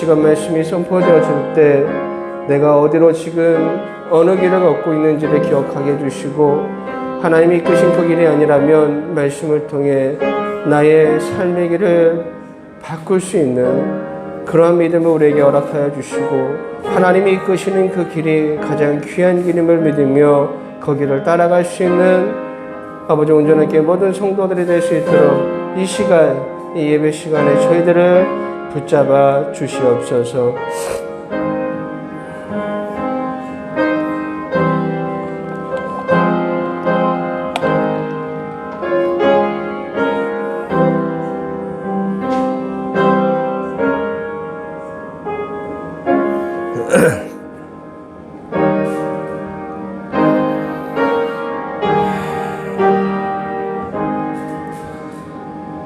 시간 말씀이 선포되어질 때 내가 어디로 지금 어느 길을 걷고 있는지를 기억하게 해주시고, 하나님이 이끄신 그 길이 아니라면 말씀을 통해 나의 삶의 길을 바꿀 수 있는 그러한 믿음을 우리에게 허락하여 주시고, 하나님이 이끄시는 그 길이 가장 귀한 길임을 믿으며 그 길을 따라갈 수 있는 아버지 온전하게 모든 성도들이 될 수 있도록 이 시간, 이 예배 시간에 저희들을 붙잡아 주시옵소서.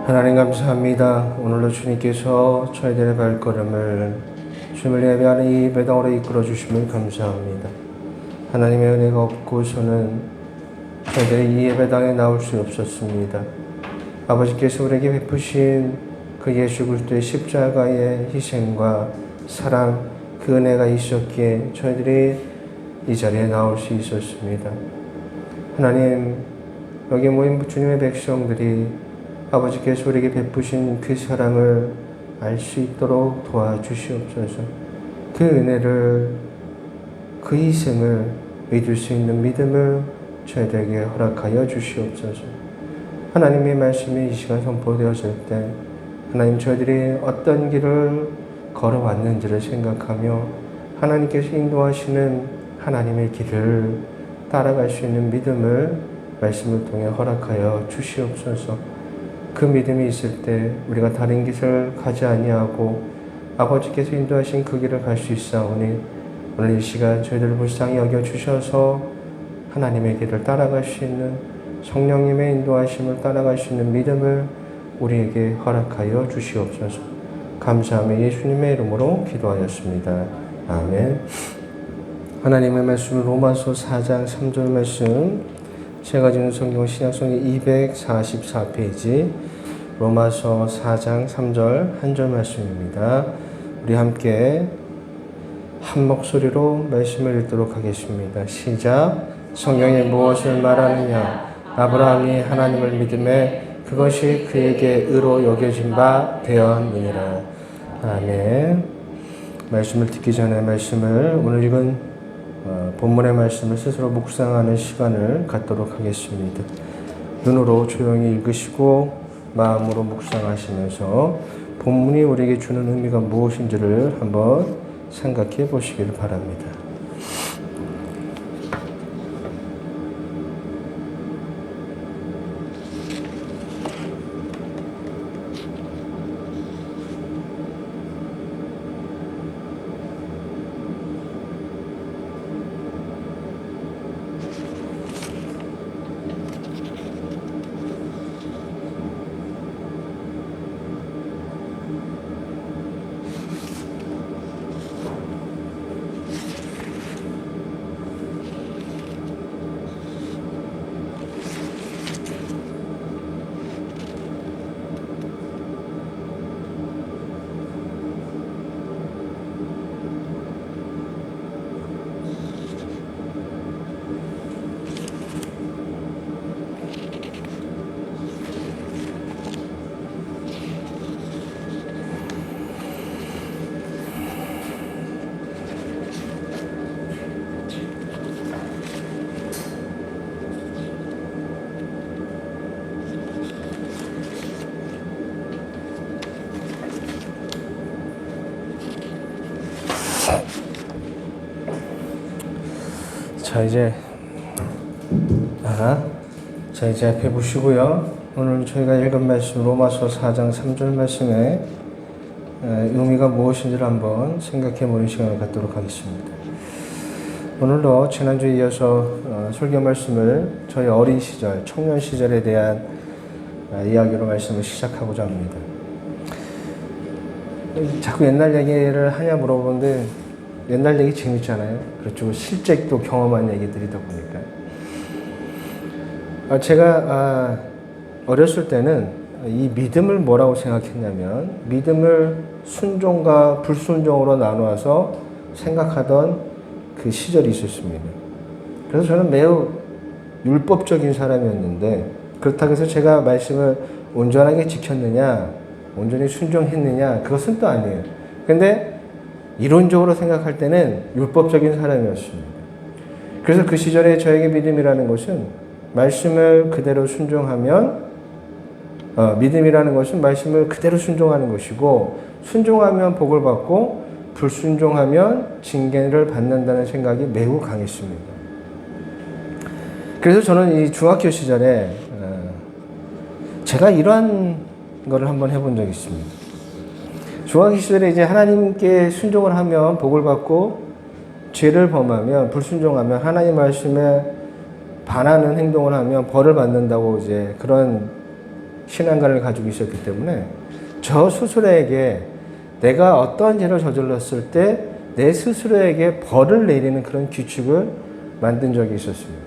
하나님 감사합니다. 오늘도 주님께서 저희들의 발걸음을 주님을 예배하는 이 예배당으로 이끌어 주심을 감사합니다. 하나님의 은혜가 없고서는 저희들이 이 예배당에 나올 수 없었습니다. 아버지께서 우리에게 베푸신 그 예수 그리스도의 십자가의 희생과 사랑, 그 은혜가 있었기에 저희들이 이 자리에 나올 수 있었습니다. 하나님, 여기 모인 주님의 백성들이 아버지께서 우리에게 베푸신 그 사랑을 알 수 있도록 도와주시옵소서. 그 은혜를, 그 희생을 믿을 수 있는 믿음을 저희들에게 허락하여 주시옵소서. 하나님의 말씀이 이 시간 선포되었을 때 하나님, 저희들이 어떤 길을 걸어왔는지를 생각하며 하나님께서 인도하시는 하나님의 길을 따라갈 수 있는 믿음을 말씀을 통해 허락하여 주시옵소서. 그 믿음이 있을 때 우리가 다른 길을 가지 아니하고 아버지께서 인도하신 그 길을 갈 수 있사오니, 오늘 이 시간 저희들을 불쌍히 여겨주셔서 하나님의 길을 따라갈 수 있는, 성령님의 인도하심을 따라갈 수 있는 믿음을 우리에게 허락하여 주시옵소서. 감사하며 예수님의 이름으로 기도하였습니다. 아멘. 하나님의 말씀, 로마서 4장 3절 말씀, 제가 지금 성경 신약성경 244페이지 로마서 4장 3절 한 절 말씀입니다. 우리 함께 한 목소리로 말씀을 읽도록 하겠습니다. 시작. 성경이 무엇을 말하느냐? 아브라함이 하나님을 믿음에 그것이 그에게 의로 여겨진 바 되었느니라. 아멘. 말씀을 듣기 전에 말씀을, 오늘 읽은 본문의 말씀을 스스로 묵상하는 시간을 갖도록 하겠습니다. 눈으로 조용히 읽으시고 마음으로 묵상하시면서 본문이 우리에게 주는 의미가 무엇인지를 한번 생각해 보시길 바랍니다. 자, 이제 앞에 보시고요. 오늘 저희가 읽은 말씀, 로마서 4장 3절 말씀의 의미가 무엇인지를 한번 생각해 보는 시간을 갖도록 하겠습니다. 오늘도 지난주에 이어서 설교 말씀을 저희 어린 시절, 청년 시절에 대한 이야기로 말씀을 시작하고자 합니다. 자꾸 옛날 얘기를 하냐 물어보는데 옛날 얘기 재밌잖아요. 그렇죠. 실제 또 경험한 얘기들이다 보니까. 제가 어렸을 때는 이 믿음을 뭐라고 생각했냐면, 믿음을 순종과 불순종으로 나누어서 생각하던 그 시절이 있었습니다. 그래서 저는 매우 율법적인 사람이었는데, 그렇다고 해서 제가 말씀을 온전하게 지켰느냐, 온전히 순종했느냐, 그것은 또 아니에요. 근데 이론적으로 생각할 때는 율법적인 사람이었습니다. 그래서 그 시절에 저에게 믿음이라는 것은 말씀을 그대로 순종하면, 믿음이라는 것은 말씀을 그대로 순종하는 것이고, 순종하면 복을 받고 불순종하면 징계를 받는다는 생각이 매우 강했습니다. 그래서 저는 이 중학교 시절에 제가 이러한 거를 한번 해본 적이 있습니다. 중학교 시절에 이제 하나님께 순종을 하면 복을 받고, 죄를 범하면, 불순종하면, 하나님 말씀에 반하는 행동을 하면 벌을 받는다고 이제 그런 신앙관을 가지고 있었기 때문에 저 스스로에게 내가 어떤 죄를 저질렀을 때 내 스스로에게 벌을 내리는 그런 규칙을 만든 적이 있었습니다.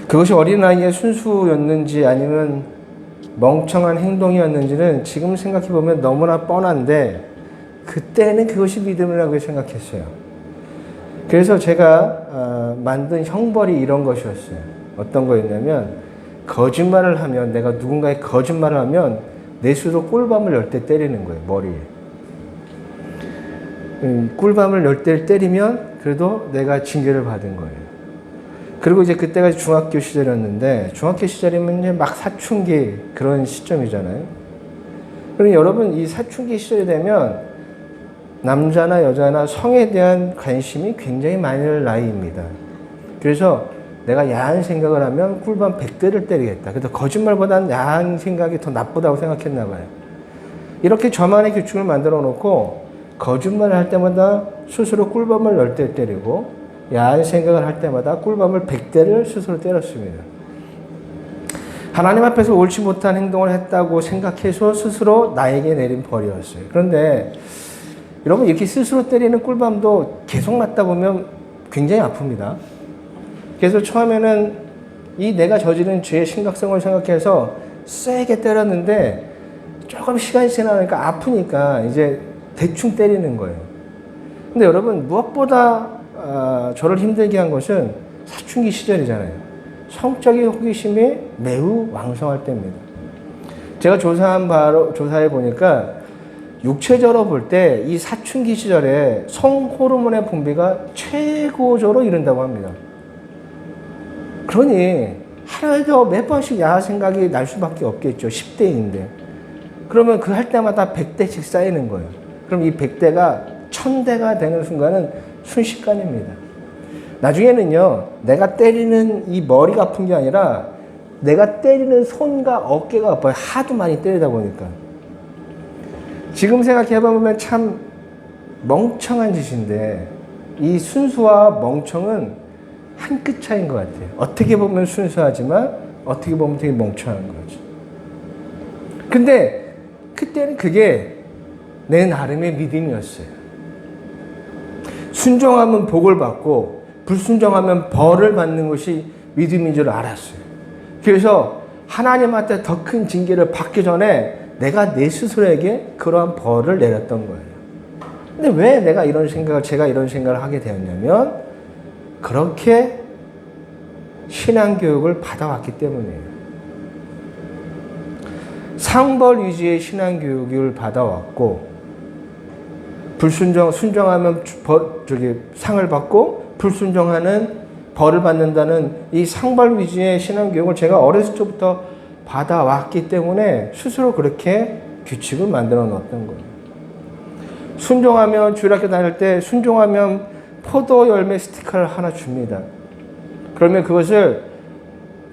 그것이 어린아이의 순수였는지 아니면 멍청한 행동이었는지는 지금 생각해보면 너무나 뻔한데, 그때는 그것이 믿음이라고 생각했어요. 그래서 제가 만든 형벌이 이런 것이었어요. 어떤 거였냐면, 거짓말을 하면, 내가 누군가의 거짓말을 하면 내 스스로 꿀밤을 10대 때리는 거예요, 머리에. 꿀밤을 10대를 때리면 그래도 내가 징계를 받은 거예요. 그리고 이제 그때가 중학교 시절이었는데, 중학교 시절이면 이제 막 사춘기 그런 시점이잖아요. 그럼 여러분, 이 사춘기 시절이 되면 남자나 여자나 성에 대한 관심이 굉장히 많이 날 나이입니다. 그래서 내가 야한 생각을 하면 꿀밤 100대를 때리겠다. 그래서 거짓말보다는 야한 생각이 더 나쁘다고 생각했나 봐요. 이렇게 저만의 규칙을 만들어 놓고 거짓말을 할 때마다 스스로 꿀밤을 10대 때리고, 야한 생각을 할 때마다 꿀밤을 100대를 스스로 때렸습니다. 하나님 앞에서 옳지 못한 행동을 했다고 생각해서 스스로 나에게 내린 벌이었어요. 그런데 여러분, 이렇게 스스로 때리는 꿀밤도 계속 맞다 보면 굉장히 아픕니다. 그래서 처음에는 이 내가 저지른 죄의 심각성을 생각해서 세게 때렸는데, 조금 시간이 지나니까 아프니까 이제 대충 때리는 거예요. 근데 여러분, 무엇보다 저를 힘들게 한 것은 사춘기 시절이잖아요. 성적인 호기심이 매우 왕성할 때입니다. 제가 조사해 보니까 육체적으로 볼 때 이 사춘기 시절에 성 호르몬의 분비가 최고조로 이른다고 합니다. 그러니 하루에도 몇 번씩 야한 생각이 날 수밖에 없겠죠. 10대인데. 그러면 그 할 때마다 100대씩 쌓이는 거예요. 그럼 이 100대가 1000대가 되는 순간은 순식간입니다. 나중에는요, 내가 때리는 이 머리가 아픈 게 아니라 내가 때리는 손과 어깨가 아파요. 하도 많이 때리다 보니까. 지금 생각해보면 참 멍청한 짓인데, 이 순수와 멍청은 한 끗 차이인 것 같아요. 어떻게 보면 순수하지만 어떻게 보면 되게 멍청한 거죠. 근데 그때는 그게 내 나름의 믿음이었어요. 순종하면 복을 받고 불순종하면 벌을 받는 것이 믿음인 줄 알았어요. 그래서 하나님한테 더 큰 징계를 받기 전에 내가 내 스스로에게 그러한 벌을 내렸던 거예요. 근데 왜 제가 이런 생각을 하게 되었냐면, 그렇게 신앙교육을 받아왔기 때문이에요. 상벌 위주의 신앙교육을 받아왔고, 순종하면 상을 받고, 불순종하는 벌을 받는다는 이 상벌 위주의 신앙교육을 제가 어렸을 때부터 받아왔기 때문에 스스로 그렇게 규칙을 만들어 놓았던 거예요. 순종하면, 주일학교 다닐 때 순종하면 포도 열매 스티커를 하나 줍니다. 그러면 그것을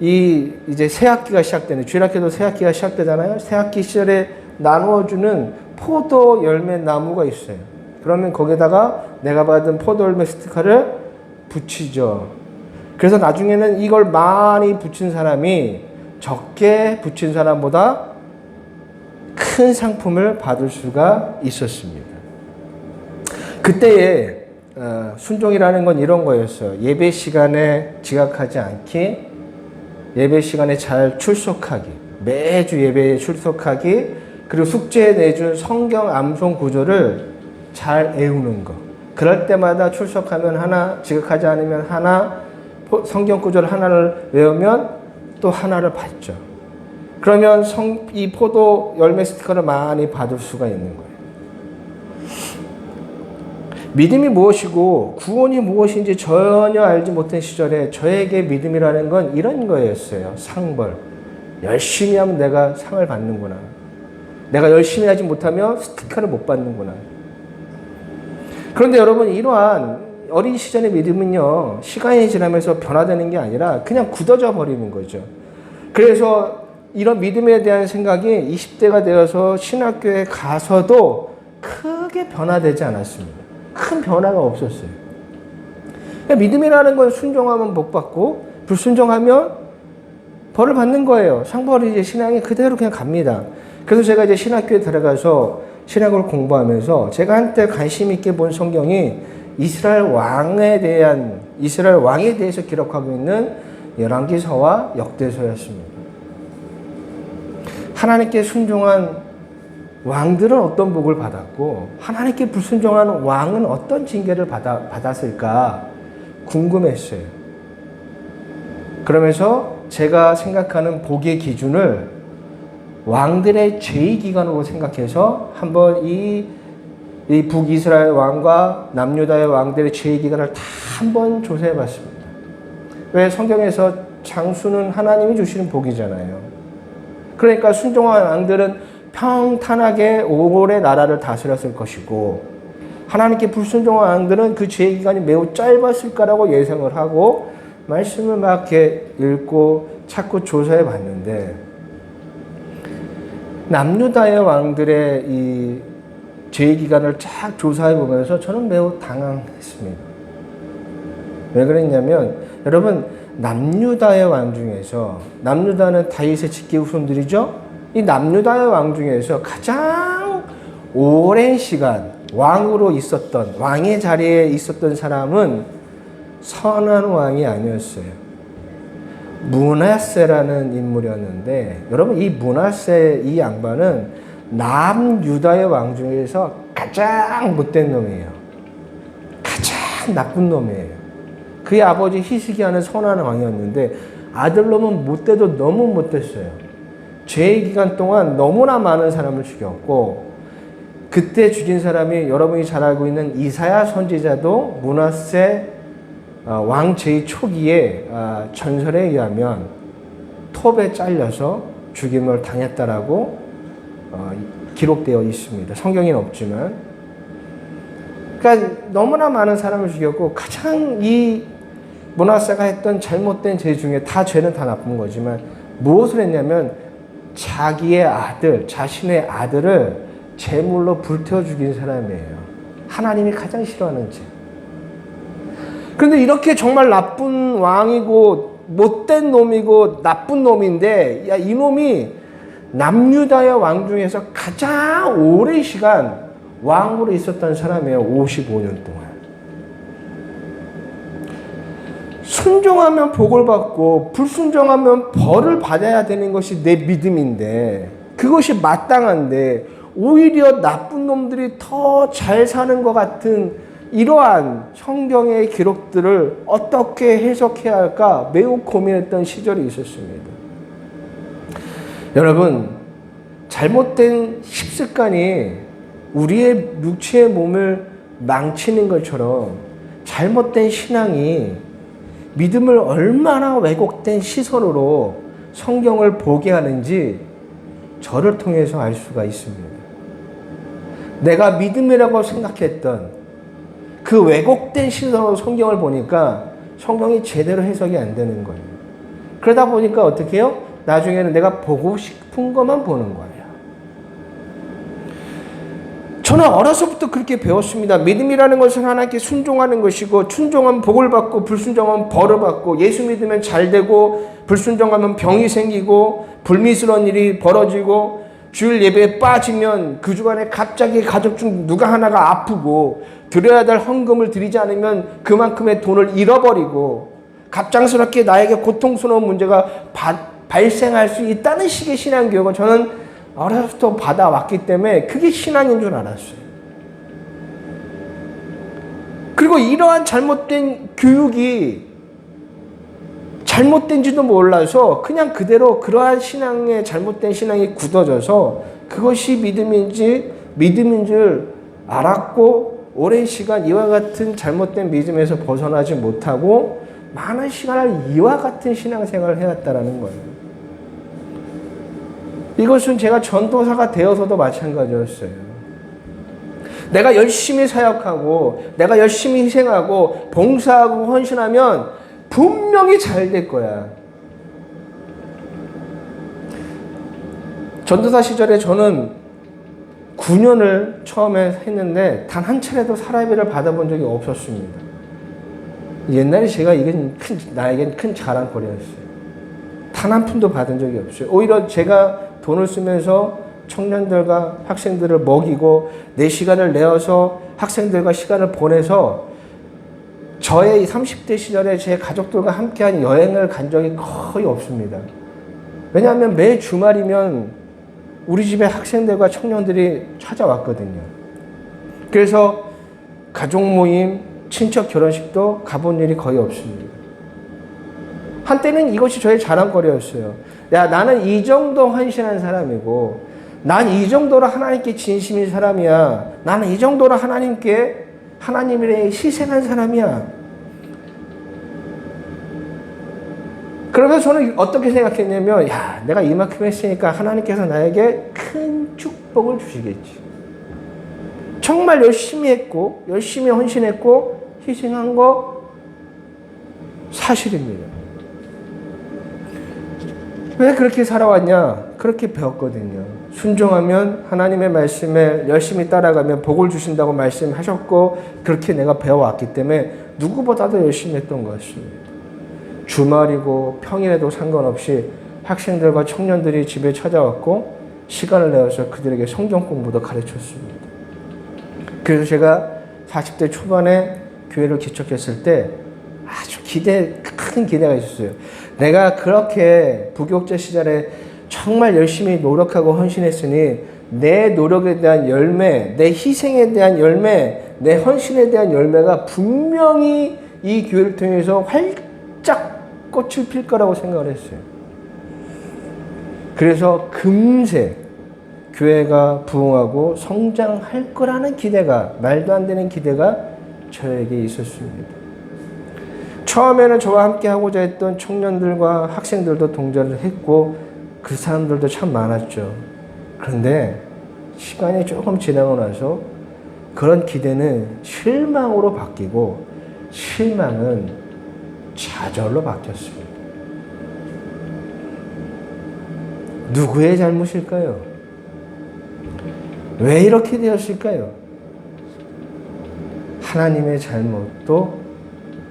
이제 새학기가 시작되는, 주일학교도 새학기가 시작되잖아요. 새학기 시절에 나누어주는 포도 열매 나무가 있어요. 그러면 거기다가 내가 받은 포도 열매 스티커를 붙이죠. 그래서 나중에는 이걸 많이 붙인 사람이 적게 붙인 사람보다 큰 상품을 받을 수가 있었습니다. 그때의 순종이라는 건 이런 거였어요. 예배 시간에 지각하지 않기, 예배 시간에 잘 출석하기, 매주 예배에 출석하기, 그리고 숙제에 내준 성경 암송 구조를 잘 외우는 거. 그럴 때마다 출석하면 하나, 지각하지 않으면 하나, 성경 구절 하나를 외우면 또 하나를 받죠. 그러면 이 포도 열매 스티커를 많이 받을 수가 있는 거예요. 믿음이 무엇이고 구원이 무엇인지 전혀 알지 못한 시절에 저에게 믿음이라는 건 이런 거였어요. 상벌. 열심히 하면 내가 상을 받는구나. 내가 열심히 하지 못하면 스티커를 못 받는구나. 그런데 여러분, 이러한 어린 시절의 믿음은요, 시간이 지나면서 변화되는 게 아니라 그냥 굳어져 버리는 거죠. 그래서 이런 믿음에 대한 생각이 20대가 되어서 신학교에 가서도 크게 변화되지 않았습니다. 큰 변화가 없었어요. 그러니까 믿음이라는 건 순종하면 복 받고 불순종하면 벌을 받는 거예요. 상벌이 이제 신앙이 그대로 그냥 갑니다. 그래서 제가 이제 신학교에 들어가서 신학을 공부하면서 제가 한때 관심 있게 본 성경이 이스라엘 왕에 대해서 기록하고 있는 열왕기서와 역대서였습니다. 하나님께 순종한 왕들은 어떤 복을 받았고 하나님께 불순종한 왕은 어떤 징계를 받았을까 궁금했어요. 그러면서 제가 생각하는 복의 기준을 왕들의 죄의 기간으로 생각해서 한번 이 북이스라엘 왕과 남유다의 왕들의 죄의 기간을 다 한번 조사해 봤습니다. 왜? 성경에서 장수는 하나님이 주시는 복이잖아요. 그러니까 순종한 왕들은 평탄하게 오래 나라를 다스렸을 것이고 하나님께 불순종한 왕들은 그 죄의 기간이 매우 짧았을 거라고 예상을 하고 말씀을 막 이렇게 읽고 자꾸 조사해 봤는데 남유다의 왕들의 이 죄의 기간을 쫙 조사해 보면서 저는 매우 당황했습니다. 왜 그랬냐면 여러분, 남유다의 왕 중에서, 남유다는 다윗의 직계 후손들이죠. 이 남유다의 왕 중에서 가장 오랜 시간 왕으로 있었던, 왕의 자리에 있었던 사람은 선한 왕이 아니었어요. 므낫세라는 인물이었는데, 여러분, 이 므낫세 이 양반은 남유다의 왕 중에서 가장 못된 놈이에요. 가장 나쁜 놈이에요. 그의 아버지 히스기야는 선한 왕이었는데 아들놈은 못돼도 너무 못됐어요. 죄의 기간 동안 너무나 많은 사람을 죽였고, 그때 죽인 사람이 여러분이 잘 알고 있는 이사야 선지자도 므낫세 왕 제의 초기에 전설에 의하면 톱에 잘려서 죽임을 당했다라고 기록되어 있습니다. 성경에는 없지만. 그러니까 너무나 많은 사람을 죽였고, 가장 이 므낫세가 했던 잘못된 죄 중에, 다 죄는 다 나쁜 거지만 무엇을 했냐면 자기의 아들, 자신의 아들을 제물로 불태워 죽인 사람이에요. 하나님이 가장 싫어하는 죄. 그런데 이렇게 정말 나쁜 왕이고 못된 놈이고 나쁜 놈인데, 야, 이 놈이 남유다의 왕 중에서 가장 오랜 시간 왕으로 있었던 사람이에요. 55년 동안. 순종하면 복을 받고 불순종하면 벌을 받아야 되는 것이 내 믿음인데, 그것이 마땅한데 오히려 나쁜 놈들이 더 잘 사는 것 같은 이러한 성경의 기록들을 어떻게 해석해야 할까 매우 고민했던 시절이 있었습니다. 여러분, 잘못된 식습관이 우리의 육체의 몸을 망치는 것처럼 잘못된 신앙이 믿음을 얼마나 왜곡된 시선으로 성경을 보게 하는지 저를 통해서 알 수가 있습니다. 내가 믿음이라고 생각했던 그 왜곡된 시선으로 성경을 보니까 성경이 제대로 해석이 안 되는 거예요. 그러다 보니까 어떻게 해요? 나중에는 내가 보고 싶은 것만 보는 거예요. 저는 어려서부터 그렇게 배웠습니다. 믿음이라는 것은 하나님께 순종하는 것이고, 순종하면 복을 받고 불순종하면 벌을 받고, 예수 믿으면 잘 되고 불순종하면 병이 생기고 불미스러운 일이 벌어지고, 주일 예배에 빠지면 그 주간에 갑자기 가족 중 누가 하나가 아프고 드려야 될 헌금을 드리지 않으면 그만큼의 돈을 잃어버리고, 갑작스럽게 나에게 고통스러운 문제가 발생할 수 있다는 식의 신앙교육을 저는 어려서부터 받아왔기 때문에 그게 신앙인 줄 알았어요. 그리고 이러한 잘못된 교육이 잘못된지도 몰라서 그냥 그대로 그러한 신앙의 잘못된 신앙이 굳어져서 그것이 믿음인 줄 알았고 오랜 시간 이와 같은 잘못된 믿음에서 벗어나지 못하고 많은 시간을 이와 같은 신앙생활을 해왔다라는 거예요. 이것은 제가 전도사가 되어서도 마찬가지였어요. 내가 열심히 사역하고 내가 열심히 희생하고 봉사하고 헌신하면 분명히 잘 될 거야. 전도사 시절에 저는 9년을 처음에 했는데 단 한 차례도 사례비를 받아본 적이 없었습니다. 옛날에 제가 이건 나에겐 큰 자랑거리였어요. 단 한 푼도 받은 적이 없어요. 오히려 제가 돈을 쓰면서 청년들과 학생들을 먹이고 내 시간을 내어서 학생들과 시간을 보내서 저의 30대 시절에 제 가족들과 함께한 여행을 간 적이 거의 없습니다. 왜냐하면 매 주말이면 우리 집에 학생들과 청년들이 찾아왔거든요. 그래서 가족 모임, 친척 결혼식도 가본 일이 거의 없습니다. 한때는 이것이 저의 자랑거리였어요. 야, 나는 이 정도 헌신한 사람이고 난 이 정도로 하나님께 진심인 사람이야. 나는 이 정도로 하나님을 위해 희생한 사람이야. 그러면서 저는 어떻게 생각했냐면, 야, 내가 이만큼 했으니까 하나님께서 나에게 큰 축복을 주시겠지. 정말 열심히 했고, 열심히 헌신했고, 희생한 거 사실입니다. 왜 그렇게 살아왔냐? 그렇게 배웠거든요. 순종하면 하나님의 말씀에 열심히 따라가면 복을 주신다고 말씀하셨고 그렇게 내가 배워왔기 때문에 누구보다도 열심히 했던 것 같습니다. 주말이고 평일에도 상관없이 학생들과 청년들이 집에 찾아왔고 시간을 내어서 그들에게 성경 공부도 가르쳤습니다. 그래서 제가 40대 초반에 교회를 개척했을 때 아주 큰 기대가 있었어요. 내가 그렇게 부교육자 시절에 정말 열심히 노력하고 헌신했으니 내 노력에 대한 열매, 내 희생에 대한 열매, 내 헌신에 대한 열매가 분명히 이 교회를 통해서 활짝 꽃을 필 거라고 생각을 했어요. 그래서 금세 교회가 부흥하고 성장할 거라는 기대가, 말도 안 되는 기대가 저에게 있었습니다. 처음에는 저와 함께 하고자 했던 청년들과 학생들도 동조를 했고 그 사람들도 참 많았죠. 그런데 시간이 조금 지나고 나서 그런 기대는 실망으로 바뀌고 실망은 좌절로 바뀌었습니다. 누구의 잘못일까요? 왜 이렇게 되었을까요? 하나님의 잘못도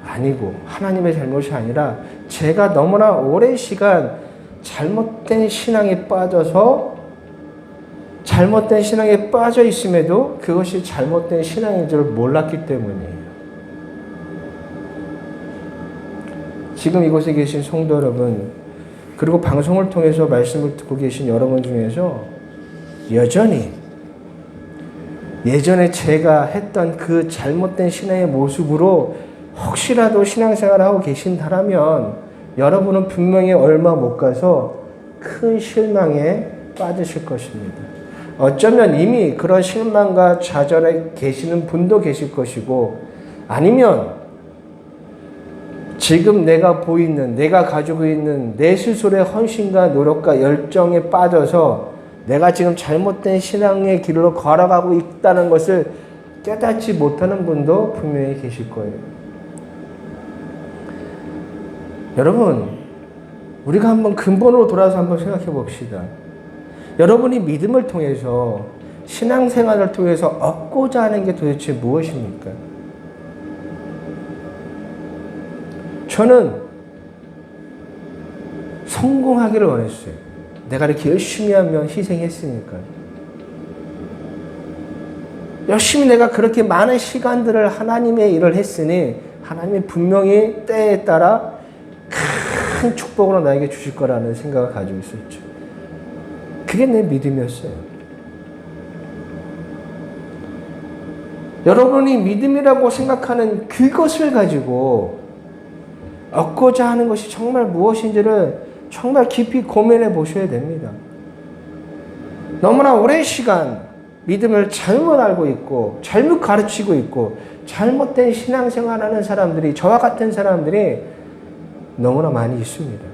아니고 하나님의 잘못이 아니라 제가 너무나 오랜 시간 잘못된 신앙에 빠져 있음에도 그것이 잘못된 신앙인 줄 몰랐기 때문이에요. 지금 이곳에 계신 성도 여러분, 그리고 방송을 통해서 말씀을 듣고 계신 여러분 중에서 여전히 예전에 제가 했던 그 잘못된 신앙의 모습으로 혹시라도 신앙생활을 하고 계신다면 여러분은 분명히 얼마 못 가서 큰 실망에 빠지실 것입니다. 어쩌면 이미 그런 실망과 좌절에 계시는 분도 계실 것이고 아니면 지금 내가 가지고 있는 내 스스로의 헌신과 노력과 열정에 빠져서 내가 지금 잘못된 신앙의 길로 걸어가고 있다는 것을 깨닫지 못하는 분도 분명히 계실 거예요. 여러분, 우리가 한번 근본으로 돌아서 한번 생각해 봅시다. 여러분이 믿음을 통해서 신앙생활을 통해서 얻고자 하는 게 도대체 무엇입니까? 저는 성공하기를 원했어요. 내가 이렇게 열심히 하면 희생했으니까. 열심히 내가 그렇게 많은 시간들을 하나님의 일을 했으니 하나님이 분명히 때에 따라 큰 축복으로 나에게 주실 거라는 생각을 가지고 있었죠. 그게 내 믿음이었어요. 여러분이 믿음이라고 생각하는 그것을 가지고 얻고자 하는 것이 정말 무엇인지를 정말 깊이 고민해 보셔야 됩니다. 너무나 오랜 시간 믿음을 잘못 알고 있고 잘못 가르치고 있고 잘못된 신앙생활하는 사람들이, 저와 같은 사람들이 너무나 많이 있습니다.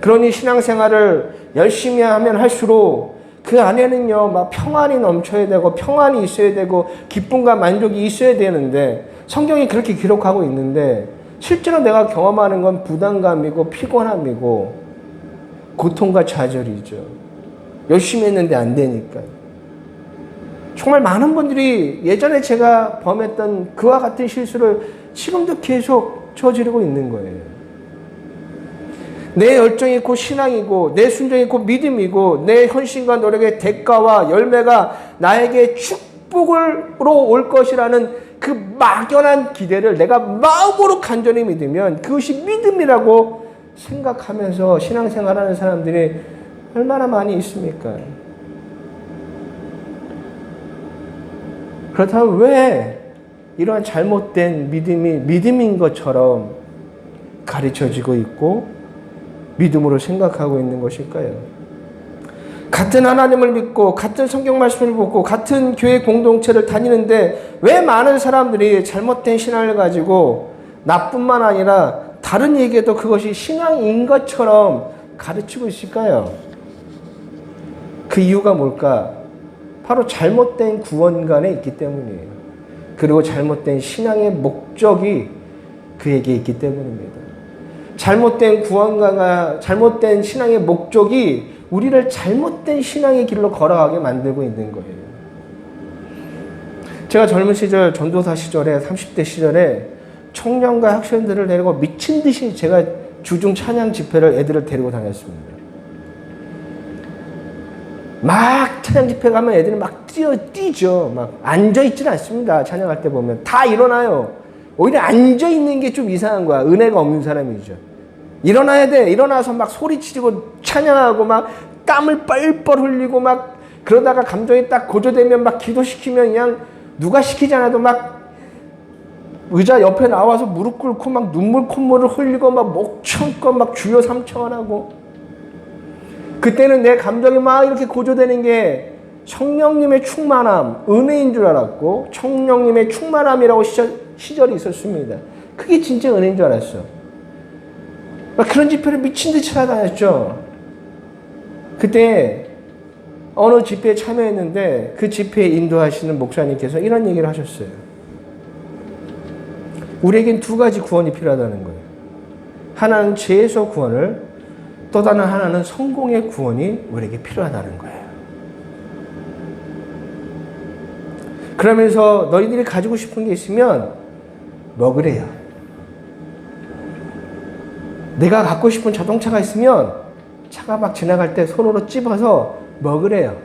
그러니 신앙생활을 열심히 하면 할수록 그 안에는요, 막 평안이 넘쳐야 되고 평안이 있어야 되고 기쁨과 만족이 있어야 되는데, 성경이 그렇게 기록하고 있는데 실제로 내가 경험하는 건 부담감이고 피곤함이고 고통과 좌절이죠. 열심히 했는데 안 되니까. 정말 많은 분들이 예전에 제가 범했던 그와 같은 실수를 지금도 계속 저지르고 있는 거예요. 내 열정이 곧 신앙이고 내 순종이 곧 믿음이고 내 헌신과 노력의 대가와 열매가 나에게 축복으로 올 것이라는 그 막연한 기대를 내가 마음으로 간절히 믿으면 그것이 믿음이라고 생각하면서 신앙생활하는 사람들이 얼마나 많이 있습니까? 그렇다면 왜 이러한 잘못된 믿음이 믿음인 것처럼 가르쳐지고 있고 믿음으로 생각하고 있는 것일까요? 같은 하나님을 믿고 같은 성경 말씀을 보고 같은 교회 공동체를 다니는데 왜 많은 사람들이 잘못된 신앙을 가지고 나뿐만 아니라 다른 얘기에도 그것이 신앙인 것처럼 가르치고 있을까요? 그 이유가 뭘까? 바로 잘못된 구원관에 있기 때문이에요. 그리고 잘못된 신앙의 목적이 그에게 있기 때문입니다. 잘못된 구원관과 잘못된 신앙의 목적이 우리를 잘못된 신앙의 길로 걸어가게 만들고 있는 거예요. 제가 젊은 시절, 전도사 시절에, 30대 시절에 청년과 학생들을 데리고 미친 듯이 제가 주중 찬양 집회를 애들을 데리고 다녔습니다. 막 찬양 집회 가면 애들이 막 뛰죠. 막 앉아있지는 않습니다. 찬양할 때 보면. 다 일어나요. 오히려 앉아있는 게 좀 이상한 거야. 은혜가 없는 사람이죠. 일어나야 돼. 일어나서 막 소리치고 찬양하고 막 땀을 뻘뻘 흘리고 막 그러다가 감정이 딱 고조되면 막 기도시키면 그냥 누가 시키지 않아도 막 의자 옆에 나와서 무릎 꿇고 막 눈물 콧물을 흘리고 막 목청껏 막 주여 삼청하고 그때는 내 감정이 막 이렇게 고조되는 게 성령님의 충만함, 은혜인 줄 알았고 성령님의 충만함이라고 시절이 있었습니다. 그게 진짜 은혜인 줄 알았어. 그런 집회를 미친 듯이 찾아다녔죠. 그때 어느 집회에 참여했는데 그 집회에 인도하시는 목사님께서 이런 얘기를 하셨어요. 우리에겐 두 가지 구원이 필요하다는 거예요. 하나는 죄에서 구원을, 또 다른 하나는 성공의 구원이 우리에게 필요하다는 거예요. 그러면서 너희들이 가지고 싶은 게 있으면 먹으래요. 내가 갖고 싶은 자동차가 있으면 차가 막 지나갈 때 손으로 찝어서 먹으래요.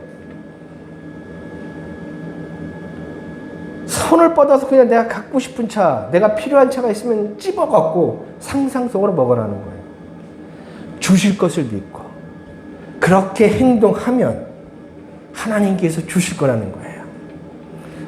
손을 뻗어서 그냥 내가 갖고 싶은 차, 내가 필요한 차가 있으면 찝어갖고 상상 속으로 먹으라는 거예요. 주실 것을 믿고 그렇게 행동하면 하나님께서 주실 거라는 거예요.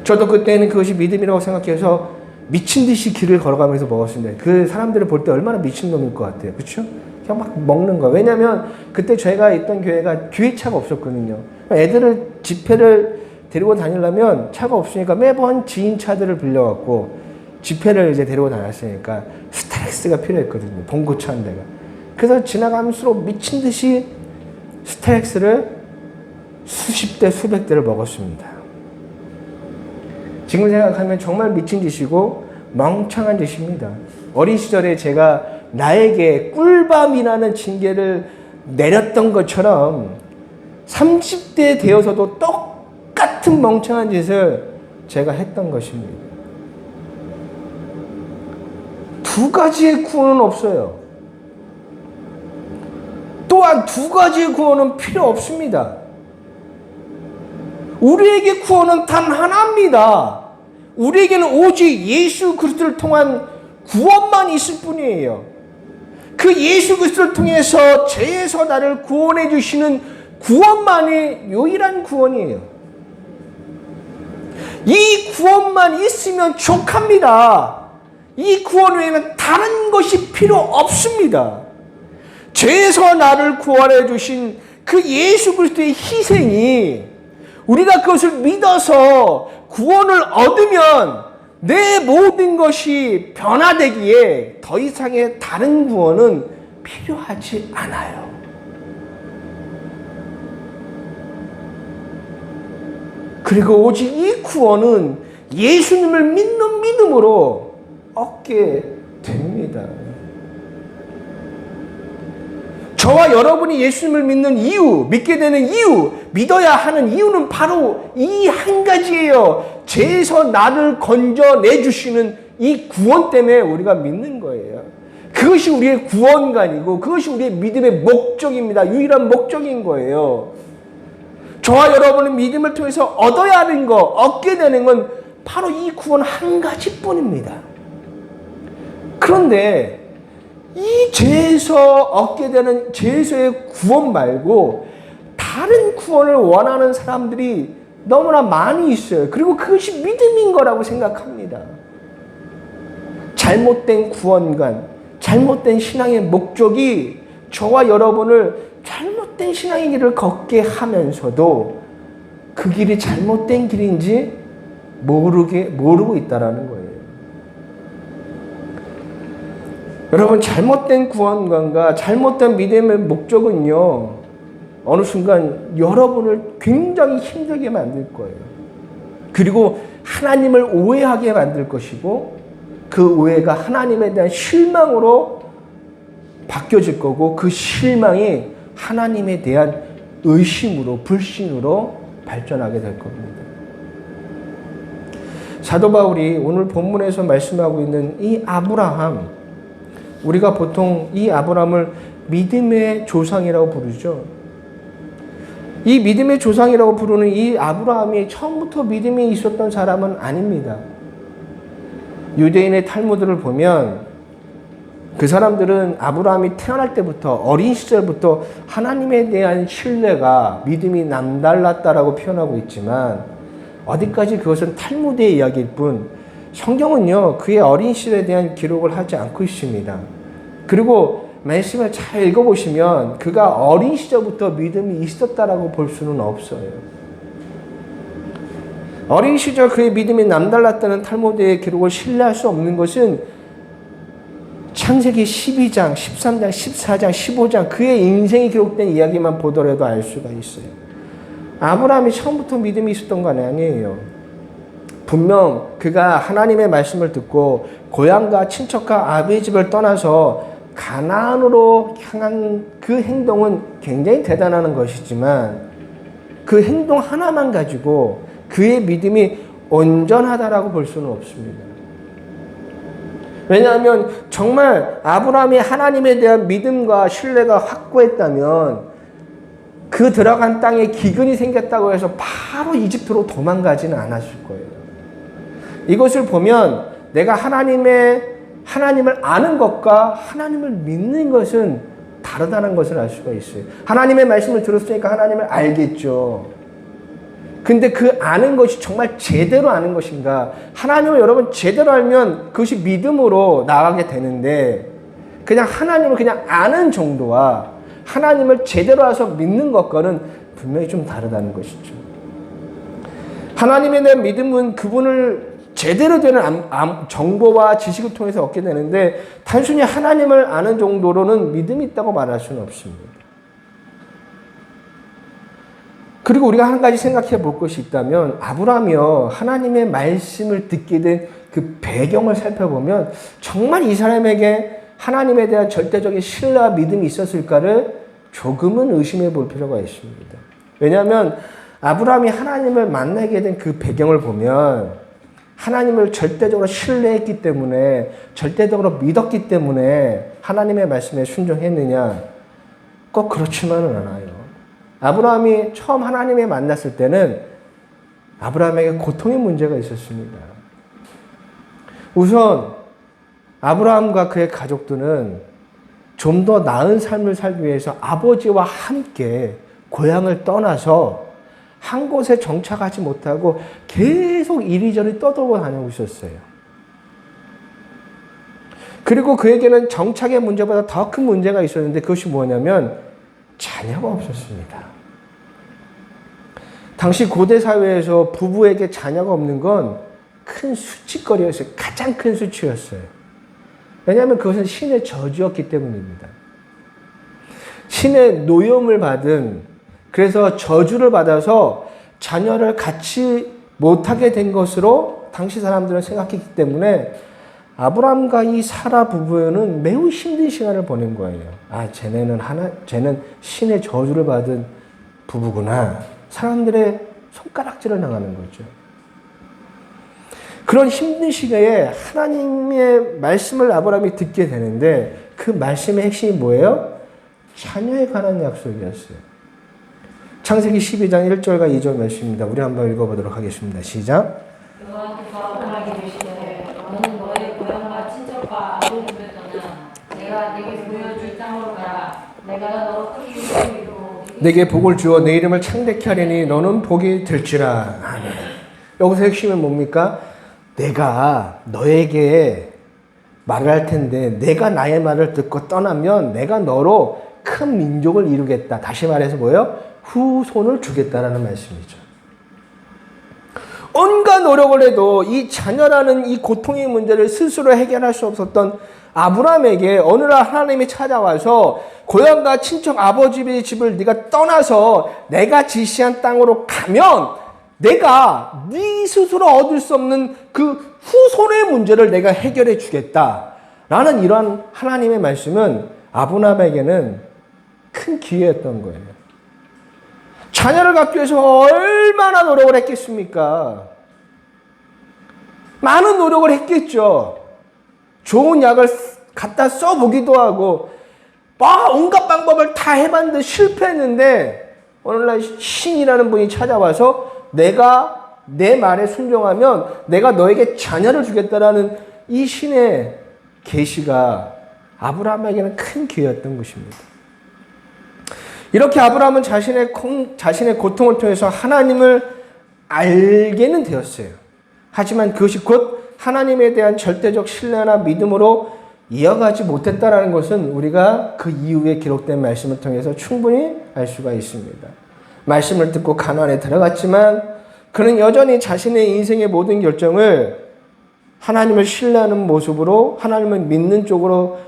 저도 그때는 그것이 믿음이라고 생각해서 미친 듯이 길을 걸어가면서 먹었습니다. 그 사람들을 볼 때 얼마나 미친놈일 것 같아요. 그렇죠? 그냥 막 먹는 거예요. 왜냐하면 그때 저희가 있던 교회가 교회차가 없었거든요. 애들을 집회를 데리고 다니려면 차가 없으니까 매번 지인 차들을 빌려갖고 집회를 이제 데리고 다녔으니까 스타렉스가 필요했거든요. 봉고차 한 대가. 그래서 지나가면서 미친 듯이 스타렉스를 수십 대, 수백 대를 먹었습니다. 지금 생각하면 정말 미친 짓이고 멍청한 짓입니다. 어린 시절에 제가 나에게 꿀밤이라는 징계를 내렸던 것처럼 30대 되어서도 똑같은 멍청한 짓을 제가 했던 것입니다. 두 가지의 구원은 없어요. 또한 두 가지의 구원은 필요 없습니다. 우리에게 구원은 단 하나입니다. 우리에게는 오직 예수 그리스도를 통한 구원만 있을 뿐이에요. 그 예수 그리스도를 통해서 죄에서 나를 구원해 주시는 구원만이 유일한 구원이에요. 이 구원만 있으면 족합니다. 이 구원 외에는 다른 것이 필요 없습니다. 죄에서 나를 구원해 주신 그 예수 그리스도의 희생이 우리가 그것을 믿어서 구원을 얻으면 내 모든 것이 변화되기에 더 이상의 다른 구원은 필요하지 않아요. 그리고 오직 이 구원은 예수님을 믿는 믿음으로 얻게 됩니다. 저와 여러분이 예수님을 믿는 이유, 믿게 되는 이유, 믿어야 하는 이유는 바로 이 한 가지예요. 죄에서 나를 건져내 주시는 이 구원 때문에 우리가 믿는 거예요. 그것이 우리의 구원관이고 그것이 우리의 믿음의 목적입니다. 유일한 목적인 거예요. 저와 여러분은 믿음을 통해서 얻어야 하는 거, 얻게 되는 건 바로 이 구원 한 가지뿐입니다. 그런데 이 죄에서 얻게 되는 죄에서의 구원 말고 다른 구원을 원하는 사람들이 너무나 많이 있어요. 그리고 그것이 믿음인 거라고 생각합니다. 잘못된 구원관, 잘못된 신앙의 목적이 저와 여러분을 잘못된 신앙의 길을 걷게 하면서도 그 길이 잘못된 길인지 모르고 있다라는 거예요. 여러분, 잘못된 구원관과 잘못된 믿음의 목적은요, 어느 순간 여러분을 굉장히 힘들게 만들 거예요. 그리고 하나님을 오해하게 만들 것이고 그 오해가 하나님에 대한 실망으로 바뀌어질 거고 그 실망이 하나님에 대한 의심으로, 불신으로 발전하게 될 겁니다. 사도 바울이 오늘 본문에서 말씀하고 있는 이 아브라함, 우리가 보통 이 아브라함을 믿음의 조상이라고 부르죠. 이 믿음의 조상이라고 부르는 이 아브라함이 처음부터 믿음이 있었던 사람은 아닙니다. 유대인의 탈무드를 보면 그 사람들은 아브라함이 태어날 때부터 어린 시절부터 하나님에 대한 신뢰가 믿음이 남달랐다라고 표현하고 있지만 어디까지 그것은 탈무드의 이야기일 뿐 성경은요 그의 어린 시절에 대한 기록을 하지 않고 있습니다. 그리고 말씀을 잘 읽어보시면 그가 어린 시절부터 믿음이 있었다라고 볼 수는 없어요. 어린 시절 그의 믿음이 남달랐다는 탈무드의 기록을 신뢰할 수 없는 것은 창세기 12장, 13장, 14장, 15장 그의 인생이 기록된 이야기만 보더라도 알 수가 있어요. 아브라함이 처음부터 믿음이 있었던 건 아니에요. 분명 그가 하나님의 말씀을 듣고 고향과 친척과 아비의 집을 떠나서 가나안으로 향한 그 행동은 굉장히 대단한 것이지만 그 행동 하나만 가지고 그의 믿음이 온전하다라고 볼 수는 없습니다. 왜냐하면 정말 아브라함이 하나님에 대한 믿음과 신뢰가 확고했다면 그 들어간 땅에 기근이 생겼다고 해서 바로 이집트로 도망가지는 않았을 거예요. 이것을 보면 내가 하나님을 아는 것과 하나님을 믿는 것은 다르다는 것을 알 수가 있어요. 하나님의 말씀을 들었으니까 하나님을 알겠죠. 근데 그 아는 것이 정말 제대로 아는 것인가? 하나님을 여러분 제대로 알면 그것이 믿음으로 나가게 되는데 그냥 하나님을 그냥 아는 정도와 하나님을 제대로 알아서 믿는 것과는 분명히 좀 다르다는 것이죠. 하나님에 대한 믿음은 그분을 제대로 되는 정보와 지식을 통해서 얻게 되는데 단순히 하나님을 아는 정도로는 믿음이 있다고 말할 수는 없습니다. 그리고 우리가 한 가지 생각해 볼 것이 있다면 아브라함이요 하나님의 말씀을 듣게 된 그 배경을 살펴보면 정말 이 사람에게 하나님에 대한 절대적인 신뢰와 믿음이 있었을까를 조금은 의심해 볼 필요가 있습니다. 왜냐하면 아브라함이 하나님을 만나게 된 그 배경을 보면 하나님을 절대적으로 신뢰했기 때문에 절대적으로 믿었기 때문에 하나님의 말씀에 순종했느냐? 꼭 그렇지만은 않아요. 아브라함이 처음 하나님을 만났을 때는 아브라함에게 고통의 문제가 있었습니다. 우선 아브라함과 그의 가족들은 좀 더 나은 삶을 살기 위해서 아버지와 함께 고향을 떠나서 한 곳에 정착하지 못하고 계속 이리저리 떠돌아다니고 있었어요. 그리고 그에게는 정착의 문제보다 더 큰 문제가 있었는데 그것이 뭐냐면 자녀가 없었습니다. 당시 고대 사회에서 부부에게 자녀가 없는 건 큰 수치거리였어요. 가장 큰 수치였어요. 왜냐하면 그것은 신의 저주였기 때문입니다. 신의 노염을 받은, 그래서 저주를 받아서 자녀를 갖지 못하게 된 것으로 당시 사람들은 생각했기 때문에 아브라함과 이 사라 부부는 매우 힘든 시간을 보낸 거예요. 아, 쟤는 신의 저주를 받은 부부구나. 사람들의 손가락질을 당하는 거죠. 그런 힘든 시기에 하나님의 말씀을 아브라함이 듣게 되는데 그 말씀의 핵심이 뭐예요? 자녀에 관한 약속이었어요. 창세기 12장 1절과 2절 말씀입니다. 우리 한번 읽어보도록 하겠습니다. 시작. 여호와께서 아브라함에게 이르시되 너는 너의 고향과 친척과 아버지 집에 떠나 내가 네게 보여줄 땅으로 가라. 내가 너 크게 이루고 내게 복을 주어 내 이름을 창대케 하리니 너는 복이 될지라. 아멘. 여기서 핵심은 뭡니까? 내가 너에게 말을 할 텐데 내가 나의 말을 듣고 떠나면 내가 너로 큰 민족을 이루겠다. 다시 말해서 뭐예요? 후손을 주겠다라는 말씀이죠. 온갖 노력을 해도 이 자녀라는 이 고통의 문제를 스스로 해결할 수 없었던 아브라함에게 어느 날 하나님이 찾아와서 고향과 친척 아버지의 집을 네가 떠나서 내가 지시한 땅으로 가면 내가 네 스스로 얻을 수 없는 그 후손의 문제를 내가 해결해 주겠다라는 이러한 하나님의 말씀은 아브라함에게는 큰 기회였던 거예요. 자녀를 갖기 위해서 얼마나 노력을 했겠습니까? 많은 노력을 했겠죠. 좋은 약을 갖다 써보기도 하고 온갖 방법을 다 해봤는데 실패했는데 어느 날 신이라는 분이 찾아와서 내가 내 말에 순종하면 내가 너에게 자녀를 주겠다라는 이 신의 계시가 아브라함에게는 큰 기회였던 것입니다. 이렇게 아브라함은 자신의 고통을 통해서 하나님을 알게는 되었어요. 하지만 그것이 곧 하나님에 대한 절대적 신뢰나 믿음으로 이어가지 못했다라는 것은 우리가 그 이후에 기록된 말씀을 통해서 충분히 알 수가 있습니다. 말씀을 듣고 가나안에 들어갔지만 그는 여전히 자신의 인생의 모든 결정을 하나님을 신뢰하는 모습으로 하나님을 믿는 쪽으로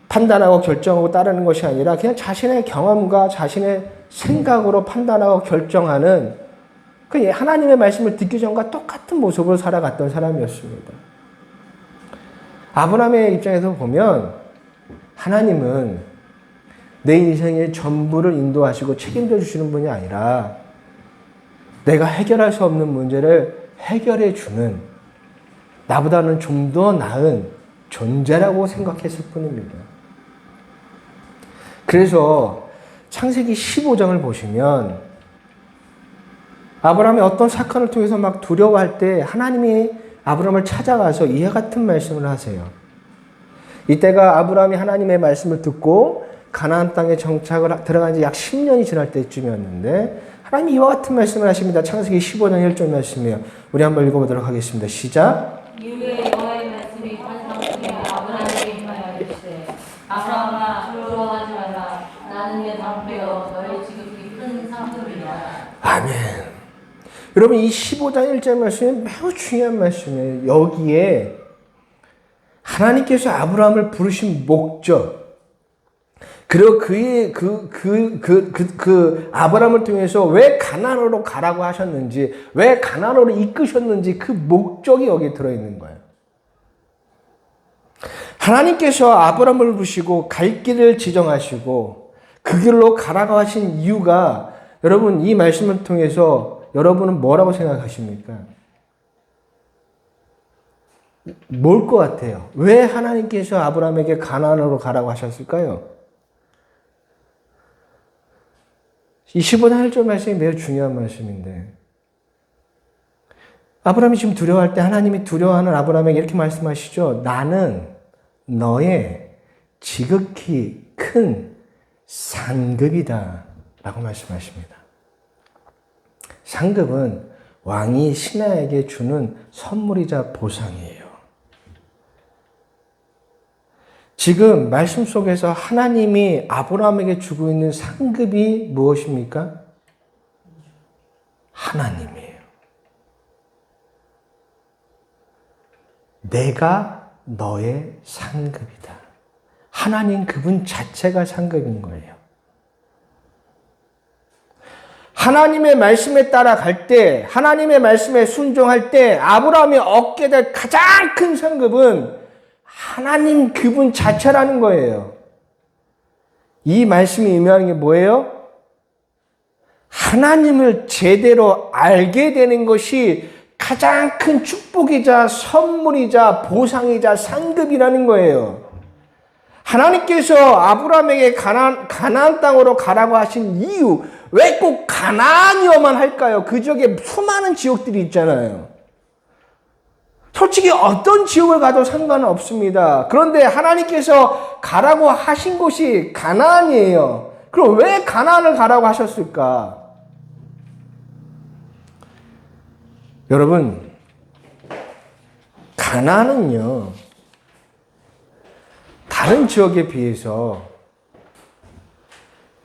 판단하고 결정하고 따르는 것이 아니라 그냥 자신의 경험과 자신의 생각으로 판단하고 결정하는 그 하나님의 말씀을 듣기 전과 똑같은 모습으로 살아갔던 사람이었습니다. 아브라함의 입장에서 보면 하나님은 내 인생의 전부를 인도하시고 책임져 주시는 분이 아니라 내가 해결할 수 없는 문제를 해결해 주는 나보다는 좀 더 나은 존재라고 생각했을 뿐입니다. 그래서 창세기 15장을 보시면 아브라함이 어떤 사건을 통해서 막 두려워할 때 하나님이 아브라함을 찾아가서 이와 같은 말씀을 하세요. 이때가 아브라함이 하나님의 말씀을 듣고 가나안 땅에 정착을 들어간 지 약 10년이 지날 때쯤이었는데 하나님이 이와 같은 말씀을 하십니다. 창세기 15장 1절 말씀이에요. 우리 한번 읽어보도록 하겠습니다. 시작. 이후에 여호와의 말씀이 환상 중에 아브라함에게 임하여 이르시되 아브라함아 두려워하지 말라. 나는 내 방패여 너의 지극히 큰 상급이라. 아멘. 여러분 이 15장 1절 말씀이 매우 중요한 말씀이에요. 여기에 하나님께서 아브라함을 부르신 목적 그리고 그의 아브라함을 통해서 왜 가나안으로 가라고 하셨는지, 왜 가나안으로 이끄셨는지 그 목적이 여기 들어있는 거예요. 하나님께서 아브라함을 부르시고 갈 길을 지정하시고 그 길로 가라고 하신 이유가 여러분 이 말씀을 통해서 여러분은 뭐라고 생각하십니까? 뭘 것 같아요? 왜 하나님께서 아브라함에게 가나안으로 가라고 하셨을까요? 이 15장 1절 말씀이 매우 중요한 말씀인데 아브라함이 지금 두려워할 때 하나님이 두려워하는 아브라함에게 이렇게 말씀하시죠. 나는 너의 지극히 큰 상급이다 라고 말씀하십니다. 상급은 왕이 신하에게 주는 선물이자 보상이에요. 지금 말씀 속에서 하나님이 아브라함에게 주고 있는 상급이 무엇입니까? 하나님이에요. 내가 너의 상급이다. 하나님 그분 자체가 상급인 거예요. 하나님의 말씀에 따라갈 때, 하나님의 말씀에 순종할 때 아브라함이 얻게 될 가장 큰 상급은 하나님 그분 자체라는 거예요. 이 말씀이 의미하는 게 뭐예요? 하나님을 제대로 알게 되는 것이 가장 큰 축복이자 선물이자 보상이자 상급이라는 거예요. 하나님께서 아브라함에게 가나안 땅으로 가라고 하신 이유, 왜 꼭 가나안이어만 할까요? 그 지역에 수많은 지역들이 있잖아요. 솔직히 어떤 지역을 가도 상관은 없습니다. 그런데 하나님께서 가라고 하신 곳이 가나안이에요. 그럼 왜 가나안을 가라고 하셨을까? 여러분, 가나안은요, 다른 지역에 비해서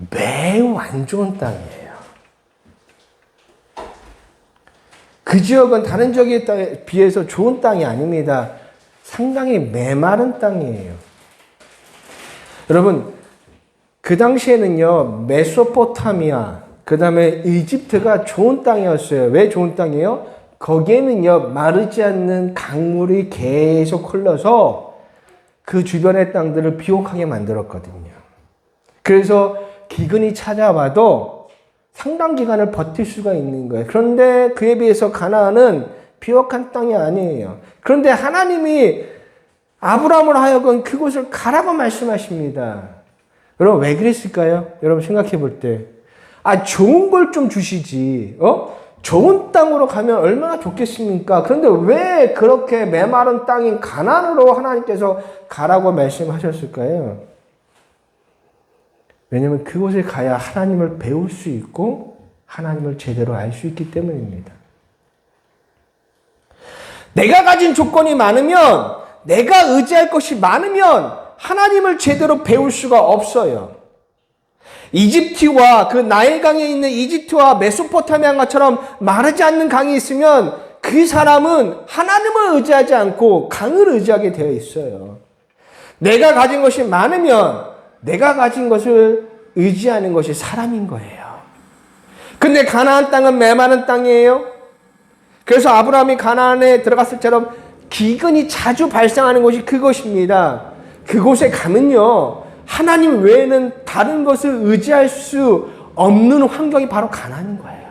매우 안 좋은 땅이에요. 그 지역은 다른 지역에 비해서 좋은 땅이 아닙니다. 상당히 메마른 땅이에요. 여러분, 그 당시에는요, 메소포타미아, 그 다음에 이집트가 좋은 땅이었어요. 왜 좋은 땅이에요? 거기에는요, 마르지 않는 강물이 계속 흘러서 그 주변의 땅들을 비옥하게 만들었거든요. 그래서 기근이 찾아와도 상당 기간을 버틸 수가 있는 거예요. 그런데 그에 비해서 가나안은 비옥한 땅이 아니에요. 그런데 하나님이 아브라함으로 하여금 그곳을 가라고 말씀하십니다. 여러분 왜 그랬을까요? 여러분 생각해 볼 때. 좋은 걸 좀 주시지. 좋은 땅으로 가면 얼마나 좋겠습니까? 그런데 왜 그렇게 메마른 땅인 가나안으로 하나님께서 가라고 말씀하셨을까요? 왜냐하면 그곳에 가야 하나님을 배울 수 있고 하나님을 제대로 알 수 있기 때문입니다. 내가 가진 조건이 많으면, 내가 의지할 것이 많으면 하나님을 제대로 배울 수가 없어요. 이집트와 그 나일강에 있는 이집트와 메소포타미아처럼 마르지 않는 강이 있으면 그 사람은 하나님을 의지하지 않고 강을 의지하게 되어 있어요. 내가 가진 것이 많으면 내가 가진 것을 의지하는 것이 사람인 거예요. 근데 가나안 땅은 메마른 땅이에요. 그래서 아브라함이 가나안에 들어갔을 때처럼 기근이 자주 발생하는 곳이 그것입니다. 그곳에 가면요, 하나님 외에는 다른 것을 의지할 수 없는 환경이 바로 가나안인 거예요.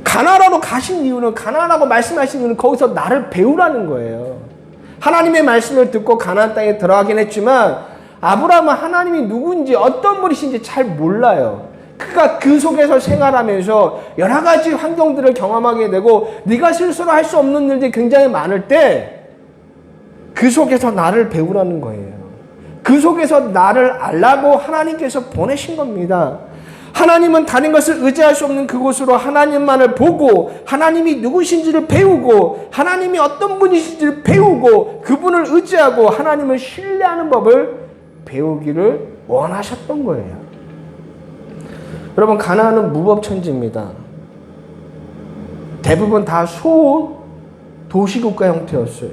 가나안으로 가신 이유는, 가나안이라고 말씀하신 이유는 거기서 나를 배우라는 거예요. 하나님의 말씀을 듣고 가나안 땅에 들어가긴 했지만 아브라함은 하나님이 누군지 어떤 분이신지 잘 몰라요. 그가 그 속에서 생활하면서 여러 가지 환경들을 경험하게 되고 네가 스스로 할 수 없는 일들이 굉장히 많을 때 그 속에서 나를 배우라는 거예요. 그 속에서 나를 알라고 하나님께서 보내신 겁니다. 하나님은 다른 것을 의지할 수 없는 그곳으로 하나님만을 보고 하나님이 누구신지를 배우고 하나님이 어떤 분이신지를 배우고 그분을 의지하고 하나님을 신뢰하는 법을 배우기를 원하셨던 거예요. 여러분, 가나안은 무법천지입니다. 대부분 다 도시국가 형태였어요.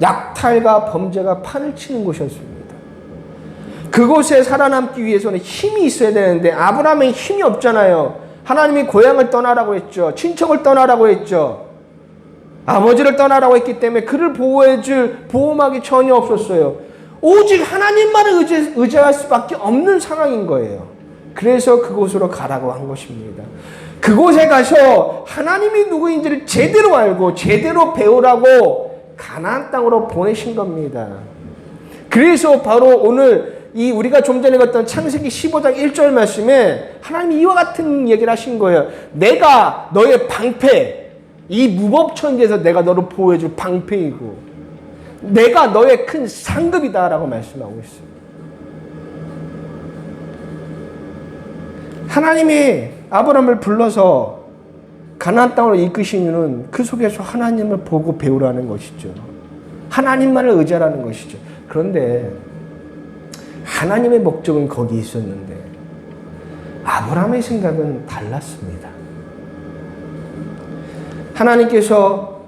약탈과 범죄가 판을 치는 곳이었습니다. 그곳에 살아남기 위해서는 힘이 있어야 되는데 아브라함은 힘이 없잖아요. 하나님이 고향을 떠나라고 했죠. 친척을 떠나라고 했죠. 아버지를 떠나라고 했기 때문에 그를 보호해줄 보호막이 전혀 없었어요. 오직 하나님만을 의지할 수밖에 없는 상황인 거예요. 그래서 그곳으로 가라고 한 것입니다. 그곳에 가서 하나님이 누구인지를 제대로 알고 제대로 배우라고 가나안 땅으로 보내신 겁니다. 그래서 바로 오늘 우리가 좀 전에 봤던 창세기 15장 1절 말씀에 하나님이 이와 같은 얘기를 하신 거예요. 내가 너의 방패, 이 무법천지에서 내가 너를 보호해줄 방패이고 내가 너의 큰 상급이다라고 말씀하고 있어요. 하나님이 아브라함을 불러서 가나안 땅으로 이끄신 이유는 그 속에서 하나님을 보고 배우라는 것이죠. 하나님만을 의지하라는 것이죠. 그런데 하나님의 목적은 거기 있었는데 아브라함의 생각은 달랐습니다. 하나님께서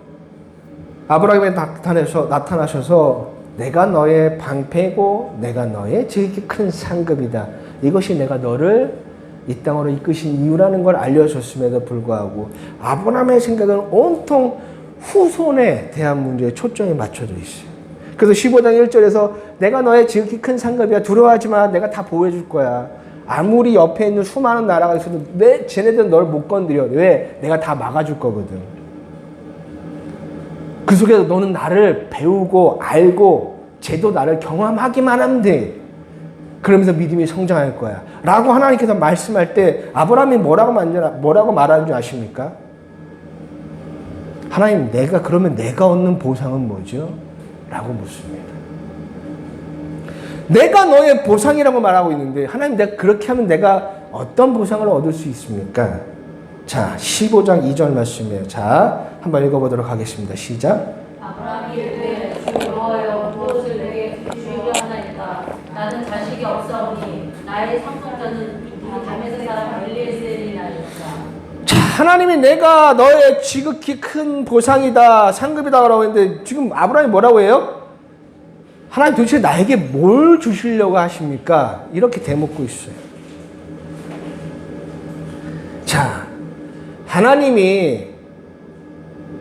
아브라함에 나타나셔서 내가 너의 방패고 내가 너의 지극히 큰 상급이다. 이것이 내가 너를 이 땅으로 이끄신 이유라는 걸 알려줬음에도 불구하고 아브라함의 생각은 온통 후손에 대한 문제에 초점이 맞춰져 있어요. 그래서 15장 1절에서 내가 너의 지극히 큰 상급이야. 두려워하지 마. 내가 다 보호해 줄 거야. 아무리 옆에 있는 수많은 나라가 있어도 쟤네들은 널 못 건드려. 왜? 내가 다 막아줄 거거든. 그 속에서 너는 나를 배우고 알고 쟤도 나를 경험하기만 하면 돼. 그러면서 믿음이 성장할 거야. 라고 하나님께서 말씀할 때 아브라함이 뭐라고 말하는 줄 아십니까? 하나님, 그러면 내가 얻는 보상은 뭐죠? 라고 묻습니다. 내가 너의 보상이라고 말하고 있는데 하나님, 내가 그렇게 하면 내가 어떤 보상을 얻을 수 있습니까? 자, 15장 2절 말씀이에요. 자, 한번 읽어보도록 하겠습니다. 시작. 아브라함이 이르되 주 여호와여 무엇을 내게 주시려 하나이까 나는 자식이 없사오니 나의 상속자는 다메섹 사람 엘리에셀이나이다. 자, 하나님이 내가 너의 지극히 큰 보상이다, 상급이다 라고 했는데 지금 아브라함이 뭐라고 해요? 하나님 도대체 나에게 뭘 주시려고 하십니까? 이렇게 되묻고 있어요. 자, 하나님이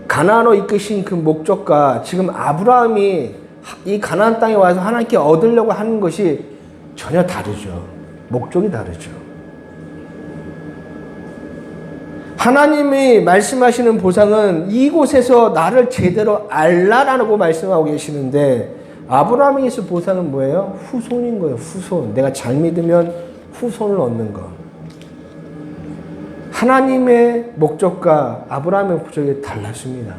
가나안으로 이끄신 그 목적과 지금 아브라함이 이 가나안 땅에 와서 하나님께 얻으려고 하는 것이 전혀 다르죠. 목적이 다르죠. 하나님이 말씀하시는 보상은 이곳에서 나를 제대로 알라라고 말씀하고 계시는데 아브라함에게서 보상은 뭐예요? 후손인 거예요. 후손. 내가 잘 믿으면 후손을 얻는 것. 하나님의 목적과 아브라함의 목적이 달랐습니다.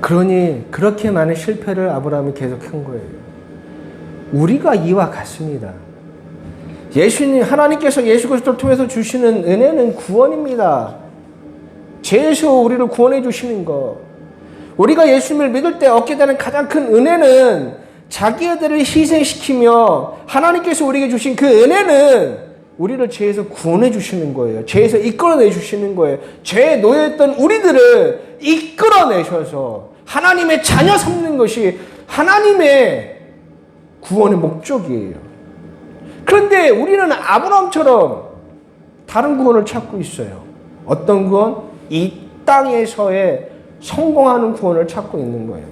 그러니 그렇게 많은 실패를 아브라함이 계속한 거예요. 우리가 이와 같습니다. 하나님께서 예수 그리스도를 통해서 주시는 은혜는 구원입니다. 죄에서 우리를 구원해 주시는 것. 우리가 예수님을 믿을 때 얻게 되는 가장 큰 은혜는 자기들을 희생시키며 하나님께서 우리에게 주신 그 은혜는 우리를 죄에서 구원해 주시는 거예요. 죄에서 이끌어내 주시는 거예요. 죄에 놓여있던 우리들을 이끌어내셔서 하나님의 자녀 삼는 것이 하나님의 구원의 목적이에요. 그런데 우리는 아브라함처럼 다른 구원을 찾고 있어요. 어떤 구원? 이 땅에서의 성공하는 구원을 찾고 있는 거예요.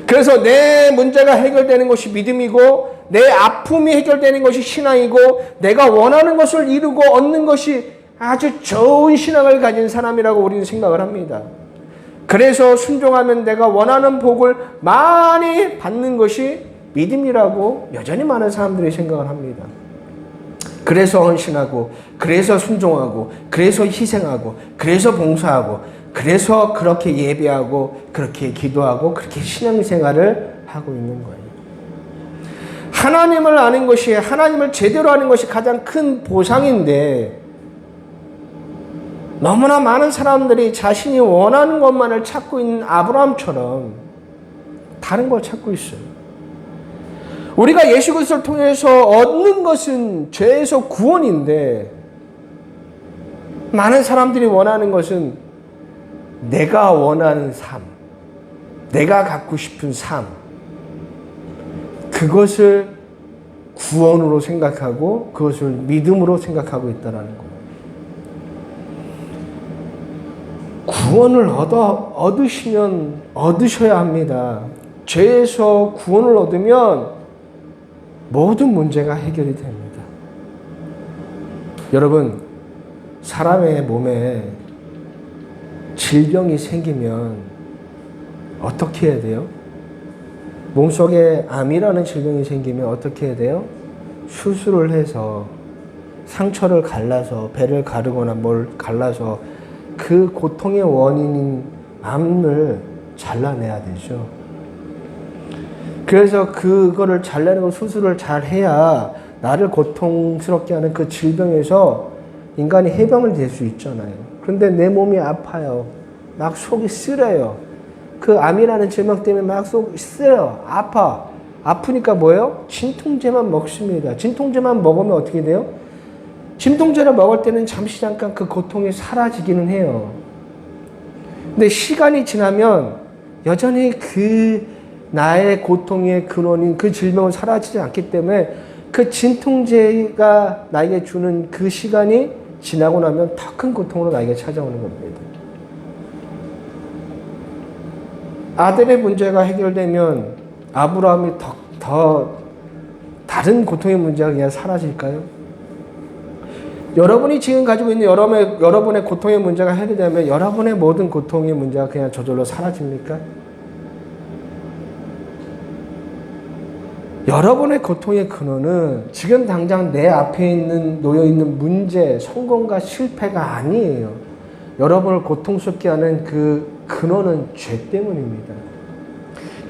그래서 내 문제가 해결되는 것이 믿음이고 내 아픔이 해결되는 것이 신앙이고 내가 원하는 것을 이루고 얻는 것이 아주 좋은 신앙을 가진 사람이라고 우리는 생각을 합니다. 그래서 순종하면 내가 원하는 복을 많이 받는 것이 믿음이라고 여전히 많은 사람들이 생각을 합니다. 그래서 헌신하고 그래서 순종하고 그래서 희생하고 그래서 봉사하고 그래서 그렇게 예배하고 그렇게 기도하고 그렇게 신앙생활을 하고 있는 거예요. 하나님을 아는 것이 하나님을 제대로 아는 것이 가장 큰 보상인데 너무나 많은 사람들이 자신이 원하는 것만을 찾고 있는 아브라함처럼 다른 걸 찾고 있어요. 우리가 예수 그리스도를 통해서 얻는 것은 죄에서 구원인데 많은 사람들이 원하는 것은 내가 원하는 삶, 내가 갖고 싶은 삶, 그것을 구원으로 생각하고 그것을 믿음으로 생각하고 있다는 거예요. 구원을 얻으셔야 합니다. 죄에서 구원을 얻으면 모든 문제가 해결이 됩니다. 여러분, 사람의 몸에 질병이 생기면 어떻게 해야 돼요? 몸속에 암이라는 질병이 생기면 어떻게 해야 돼요? 수술을 해서 상처를 갈라서 배를 가르거나 뭘 갈라서 그 고통의 원인인 암을 잘라내야 되죠. 그래서 그거를 잘라내고 수술을 잘 해야 나를 고통스럽게 하는 그 질병에서 인간이 해병을 될 수 있잖아요. 그런데 내 몸이 아파요. 막 속이 쓰려요. 그 암이라는 질병 때문에 막 속이 쓰려요. 아파. 아프니까 뭐예요? 진통제만 먹습니다. 진통제만 먹으면 어떻게 돼요? 진통제를 먹을 때는 잠시 잠깐 그 고통이 사라지기는 해요. 근데 시간이 지나면 여전히 그 나의 고통의 근원인 그 질병은 사라지지 않기 때문에 그 진통제가 나에게 주는 그 시간이 지나고 나면 더 큰 고통으로 나에게 찾아오는 겁니다. 아들의 문제가 해결되면 아브라함이 더 다른 고통의 문제가 그냥 사라질까요? 여러분이 지금 가지고 있는 여러분의 고통의 문제가 해결되면 여러분의 모든 고통의 문제가 그냥 저절로 사라집니까? 여러분의 고통의 근원은 지금 당장 내 앞에 놓여있는 문제, 성공과 실패가 아니에요. 여러분을 고통스럽게 하는 그 근원은 죄 때문입니다.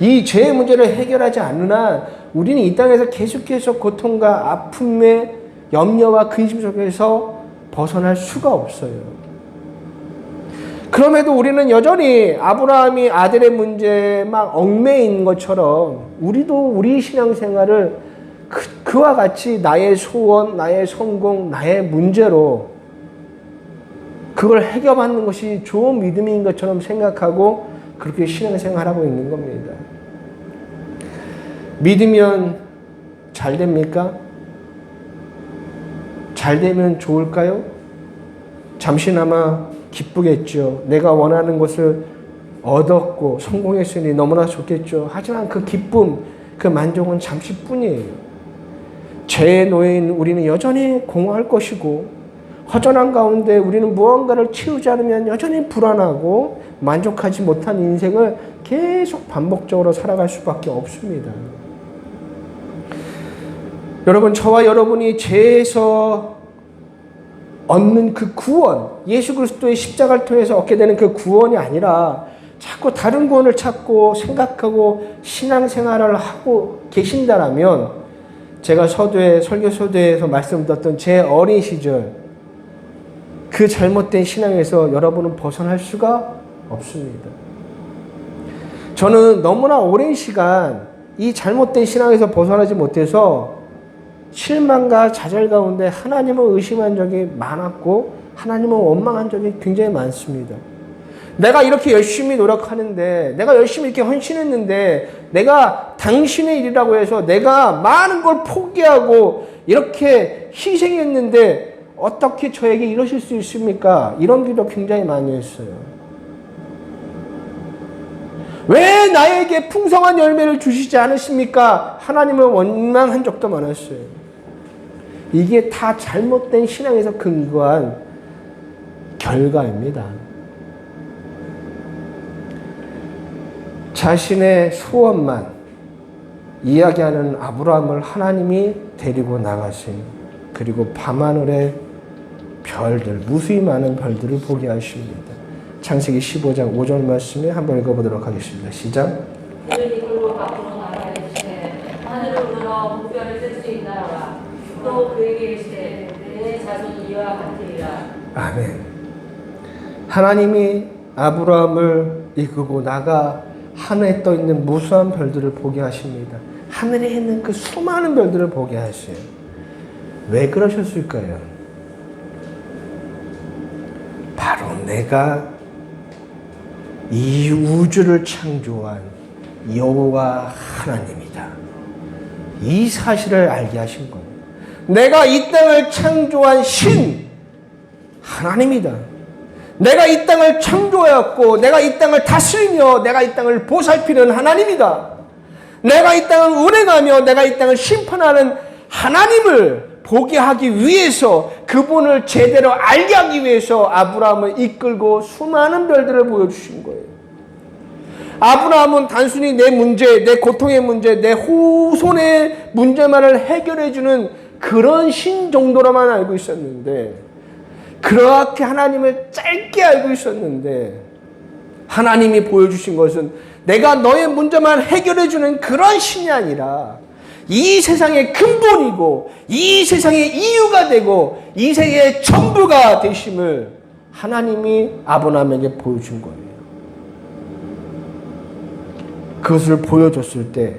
이 죄의 문제를 해결하지 않는 한 우리는 이 땅에서 계속해서 고통과 아픔의 염려와 근심 속에서 벗어날 수가 없어요. 그럼에도 우리는 여전히 아브라함이 아들의 문제에 막 얽매여 있는 것처럼 우리도 우리 신앙생활을 그와 같이 나의 소원, 나의 성공, 나의 문제로 그걸 해결받는 것이 좋은 믿음인 것처럼 생각하고 그렇게 신앙생활하고 있는 겁니다. 믿으면 잘 됩니까? 잘 되면 좋을까요? 잠시나마 기쁘겠죠. 내가 원하는 것을 얻었고 성공했으니 너무나 좋겠죠. 하지만 그 기쁨, 그 만족은 잠시뿐이에요. 죄에 놓인 우리는 여전히 공허할 것이고 허전한 가운데 우리는 무언가를 채우지 않으면 여전히 불안하고 만족하지 못한 인생을 계속 반복적으로 살아갈 수밖에 없습니다. 여러분, 저와 여러분이 죄에서 얻는 그 구원, 예수 그리스도의 십자가를 통해서 얻게 되는 그 구원이 아니라 자꾸 다른 구원을 찾고 생각하고 신앙생활을 하고 계신다라면 제가 설교 서두에서 말씀드렸던 제 어린 시절 그 잘못된 신앙에서 여러분은 벗어날 수가 없습니다. 저는 너무나 오랜 시간 이 잘못된 신앙에서 벗어나지 못해서 실망과 좌절 가운데 하나님을 의심한 적이 많았고 하나님을 원망한 적이 굉장히 많습니다. 내가 이렇게 열심히 노력하는데 내가 열심히 이렇게 헌신했는데 내가 당신의 일이라고 해서 내가 많은 걸 포기하고 이렇게 희생했는데 어떻게 저에게 이러실 수 있습니까? 이런 기도 굉장히 많이 했어요. 왜 나에게 풍성한 열매를 주시지 않으십니까? 하나님을 원망한 적도 많았어요. 이게 다 잘못된 신앙에서 근거한 결과입니다. 자신의 소원만 이야기하는 아브라함을 하나님이 데리고 나가신, 그리고 밤하늘의 별들, 무수히 많은 별들을 보게 하십니다. 창세기 15장 5절 말씀에 한번 읽어보도록 하겠습니다. 시작. 그를 이끌고 밖으로 나가야 되시되 하늘을 우러러 무뼈를 뜰 수 있나로라. 또 그에게 이르시되 내 자손이 이와 같으리라. 아멘. 하나님이 아브라함을 이끌고 나가 하늘에 떠 있는 무수한 별들을 보게 하십니다. 하늘에 있는 그 수많은 별들을 보게 하셔요. 왜 그러셨을까요? 바로 내가 이 우주를 창조한 여호와 하나님이다. 이 사실을 알게 하신 겁니다. 내가 이 땅을 창조한 신 하나님이다. 내가 이 땅을 창조하였고 내가 이 땅을 다스리며 내가 이 땅을 보살피는 하나님이다. 내가 이 땅을 운행하며 내가 이 땅을 심판하는 하나님을 보게 하기 위해서, 그분을 제대로 알게 하기 위해서 아브라함을 이끌고 수많은 별들을 보여주신 거예요. 아브라함은 단순히 내 문제, 내 고통의 문제, 내 후손의 문제만을 해결해주는 그런 신 정도로만 알고 있었는데, 그렇게 하나님을 짧게 알고 있었는데, 하나님이 보여주신 것은 내가 너의 문제만 해결해주는 그런 신이 아니라 이 세상의 근본이고 이 세상의 이유가 되고 이 세계의 전부가 되심을 하나님이 아브라함에게 보여준 거예요. 그것을 보여줬을 때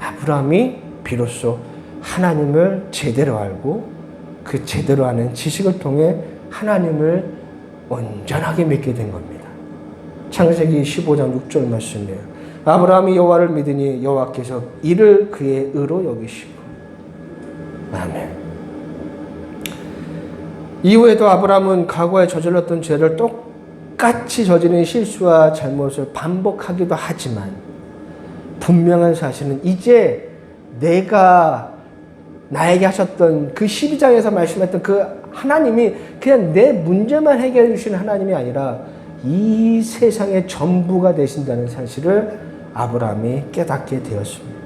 아브라함이 비로소 하나님을 제대로 알고 그 제대로 아는 지식을 통해 하나님을 온전하게 믿게 된 겁니다. 창세기 15장 6절 말씀이에요. 아브라함이 여호와를 믿으니 여호와께서 이를 그의 의로 여기시고. 아멘. 이후에도 아브라함은 과거에 저질렀던 죄를 똑같이 저지른 실수와 잘못을 반복하기도 하지만 분명한 사실은 이제 내가 나에게 하셨던 그 12장에서 말씀했던 그 하나님이 그냥 내 문제만 해결해 주시는 하나님이 아니라 이 세상의 전부가 되신다는 사실을 아브라함이 깨닫게 되었습니다.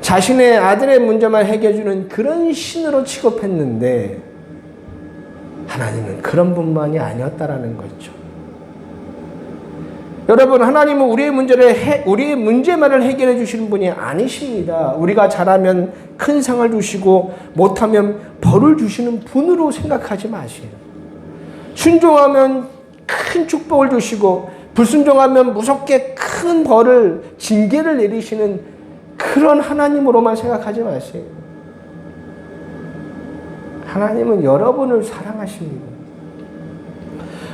자신의 아들의 문제만 해결해 주는 그런 신으로 취급했는데 하나님은 그런 분만이 아니었다라는 거죠. 여러분, 하나님은 우리의 문제만을 해결해 주시는 분이 아니십니다. 우리가 잘하면 큰 상을 주시고 못하면 벌을 주시는 분으로 생각하지 마세요. 순종하면 큰 축복을 주시고 불순종하면 무섭게 큰 벌을 징계를 내리시는 그런 하나님으로만 생각하지 마세요. 하나님은 여러분을 사랑하십니다.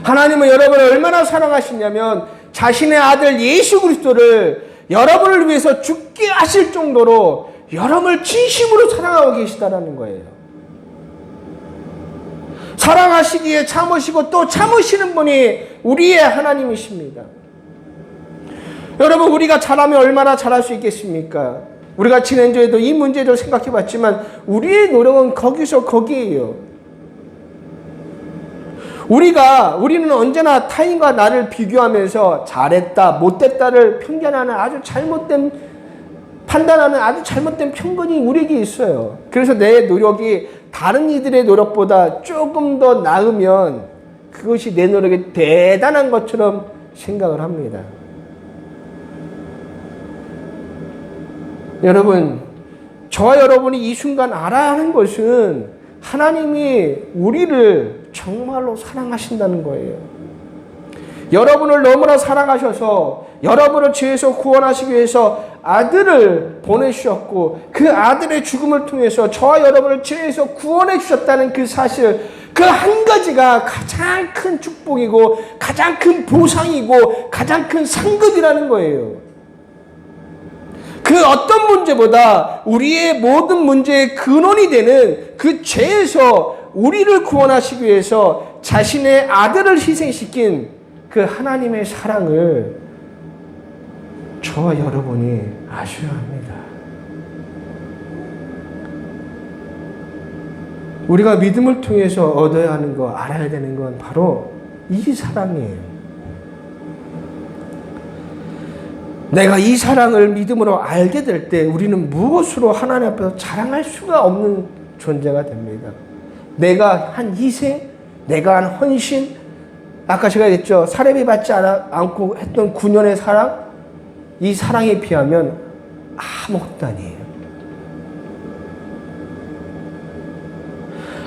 하나님은 여러분을 얼마나 사랑하시냐면 자신의 아들 예수 그리스도를 여러분을 위해서 죽게 하실 정도로 여러분을 진심으로 사랑하고 계시다는 거예요. 사랑하시기에 참으시고 또 참으시는 분이 우리의 하나님이십니다. 여러분, 우리가 잘하면 얼마나 잘할 수 있겠습니까? 우리가 지난주에도 이 문제도 생각해 봤지만 우리의 노력은 거기서 거기에요. 우리는 언제나 타인과 나를 비교하면서 잘했다, 못됐다를 편견하는 아주 잘못된 판단하는 아주 잘못된 편견이 우리에게 있어요. 그래서 내 노력이 다른 이들의 노력보다 조금 더 나으면 그것이 내 노력이 대단한 것처럼 생각을 합니다. 여러분, 저와 여러분이 이 순간 알아야 하는 것은 하나님이 우리를 정말로 사랑하신다는 거예요. 여러분을 너무나 사랑하셔서 여러분을 죄에서 구원하시기 위해서 아들을 보내주셨고 그 아들의 죽음을 통해서 저와 여러분을 죄에서 구원해 주셨다는 그 사실, 그 한 가지가 가장 큰 축복이고 가장 큰 보상이고 가장 큰 상급이라는 거예요. 그 어떤 문제보다 우리의 모든 문제의 근원이 되는 그 죄에서 우리를 구원하시기 위해서 자신의 아들을 희생시킨 그 하나님의 사랑을 저와 여러분이 아셔야 합니다. 우리가 믿음을 통해서 얻어야 하는 거, 알아야 되는 건 바로 이 사랑이에요. 내가 이 사랑을 믿음으로 알게 될 때 우리는 무엇으로 하나님 앞에서 자랑할 수가 없는 존재가 됩니다. 내가 한 희생, 내가 한 헌신, 아까 제가 했죠. 사례비 받지 않고 했던 9년의 사랑, 이 사랑에 비하면 아무것도 아니에요.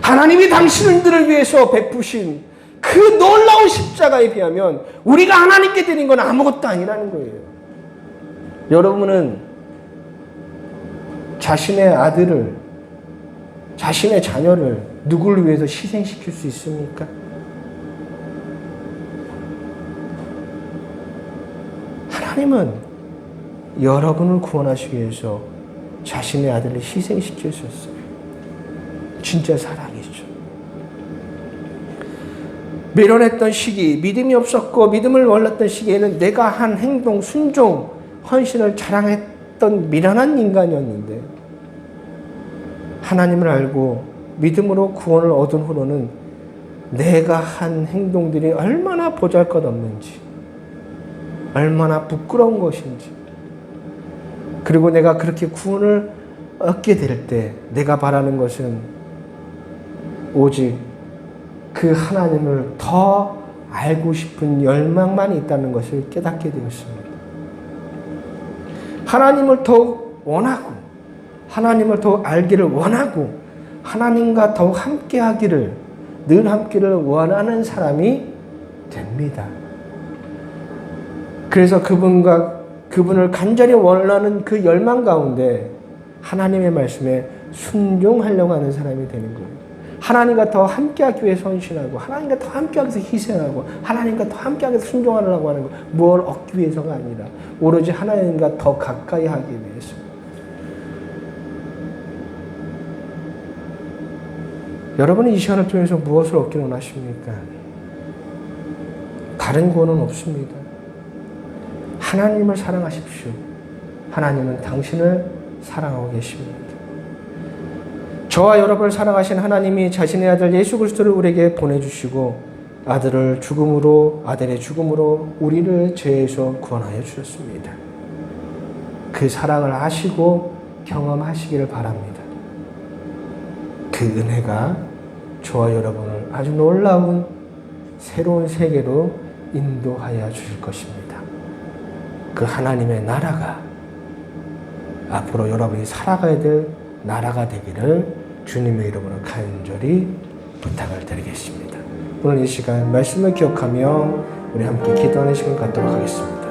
하나님이 당신들을 위해서 베푸신 그 놀라운 십자가에 비하면 우리가 하나님께 드린 건 아무것도 아니라는 거예요. 여러분은 자신의 아들을, 자신의 자녀를 누구를 위해서 희생시킬 수 있습니까? 하나님은 여러분을 구원하시기 위해서 자신의 아들을 희생시키셨어요. 진짜 사랑이죠. 미련했던 시기, 믿음이 없었고 믿음을 몰랐던 시기에는 내가 한 행동, 순종, 헌신을 자랑했던 미련한 인간이었는데 하나님을 알고 믿음으로 구원을 얻은 후로는 내가 한 행동들이 얼마나 보잘것없는지, 얼마나 부끄러운 것인지, 그리고 내가 그렇게 구원을 얻게 될 때 내가 바라는 것은 오직 그 하나님을 더 알고 싶은 열망만 있다는 것을 깨닫게 되었습니다. 하나님을 더욱 원하고 하나님을 더욱 알기를 원하고 하나님과 더욱 함께하기를 늘 함께를 원하는 사람이 됩니다. 그래서 그분을 간절히 원하는 그 열망 가운데 하나님의 말씀에 순종하려고 하는 사람이 되는 거예요. 하나님과 더 함께하기 위해서 헌신하고 하나님과 더 함께하기 위해서 희생하고 하나님과 더 함께하기 위해서 순종하려고 하는 거, 뭘 얻기 위해서가 아니라 오로지 하나님과 더 가까이 하기 위해서. 여러분은 이 시간을 통해서 무엇을 얻기 원하십니까? 다른 구원은 없습니다. 하나님을 사랑하십시오. 하나님은 당신을 사랑하고 계십니다. 저와 여러분을 사랑하신 하나님이 자신의 아들 예수 그리스도를 우리에게 보내주시고 아들의 죽음으로 우리를 죄에서 구원하여 주셨습니다. 그 사랑을 아시고 경험하시기를 바랍니다. 그 은혜가 저와 여러분을 아주 놀라운 새로운 세계로 인도하여 주실 것입니다. 그 하나님의 나라가 앞으로 여러분이 살아가야 될 나라가 되기를 주님의 이름으로 간절히 부탁을 드리겠습니다. 오늘 이 시간 말씀을 기억하며 우리 함께 기도하는 시간 갖도록 하겠습니다.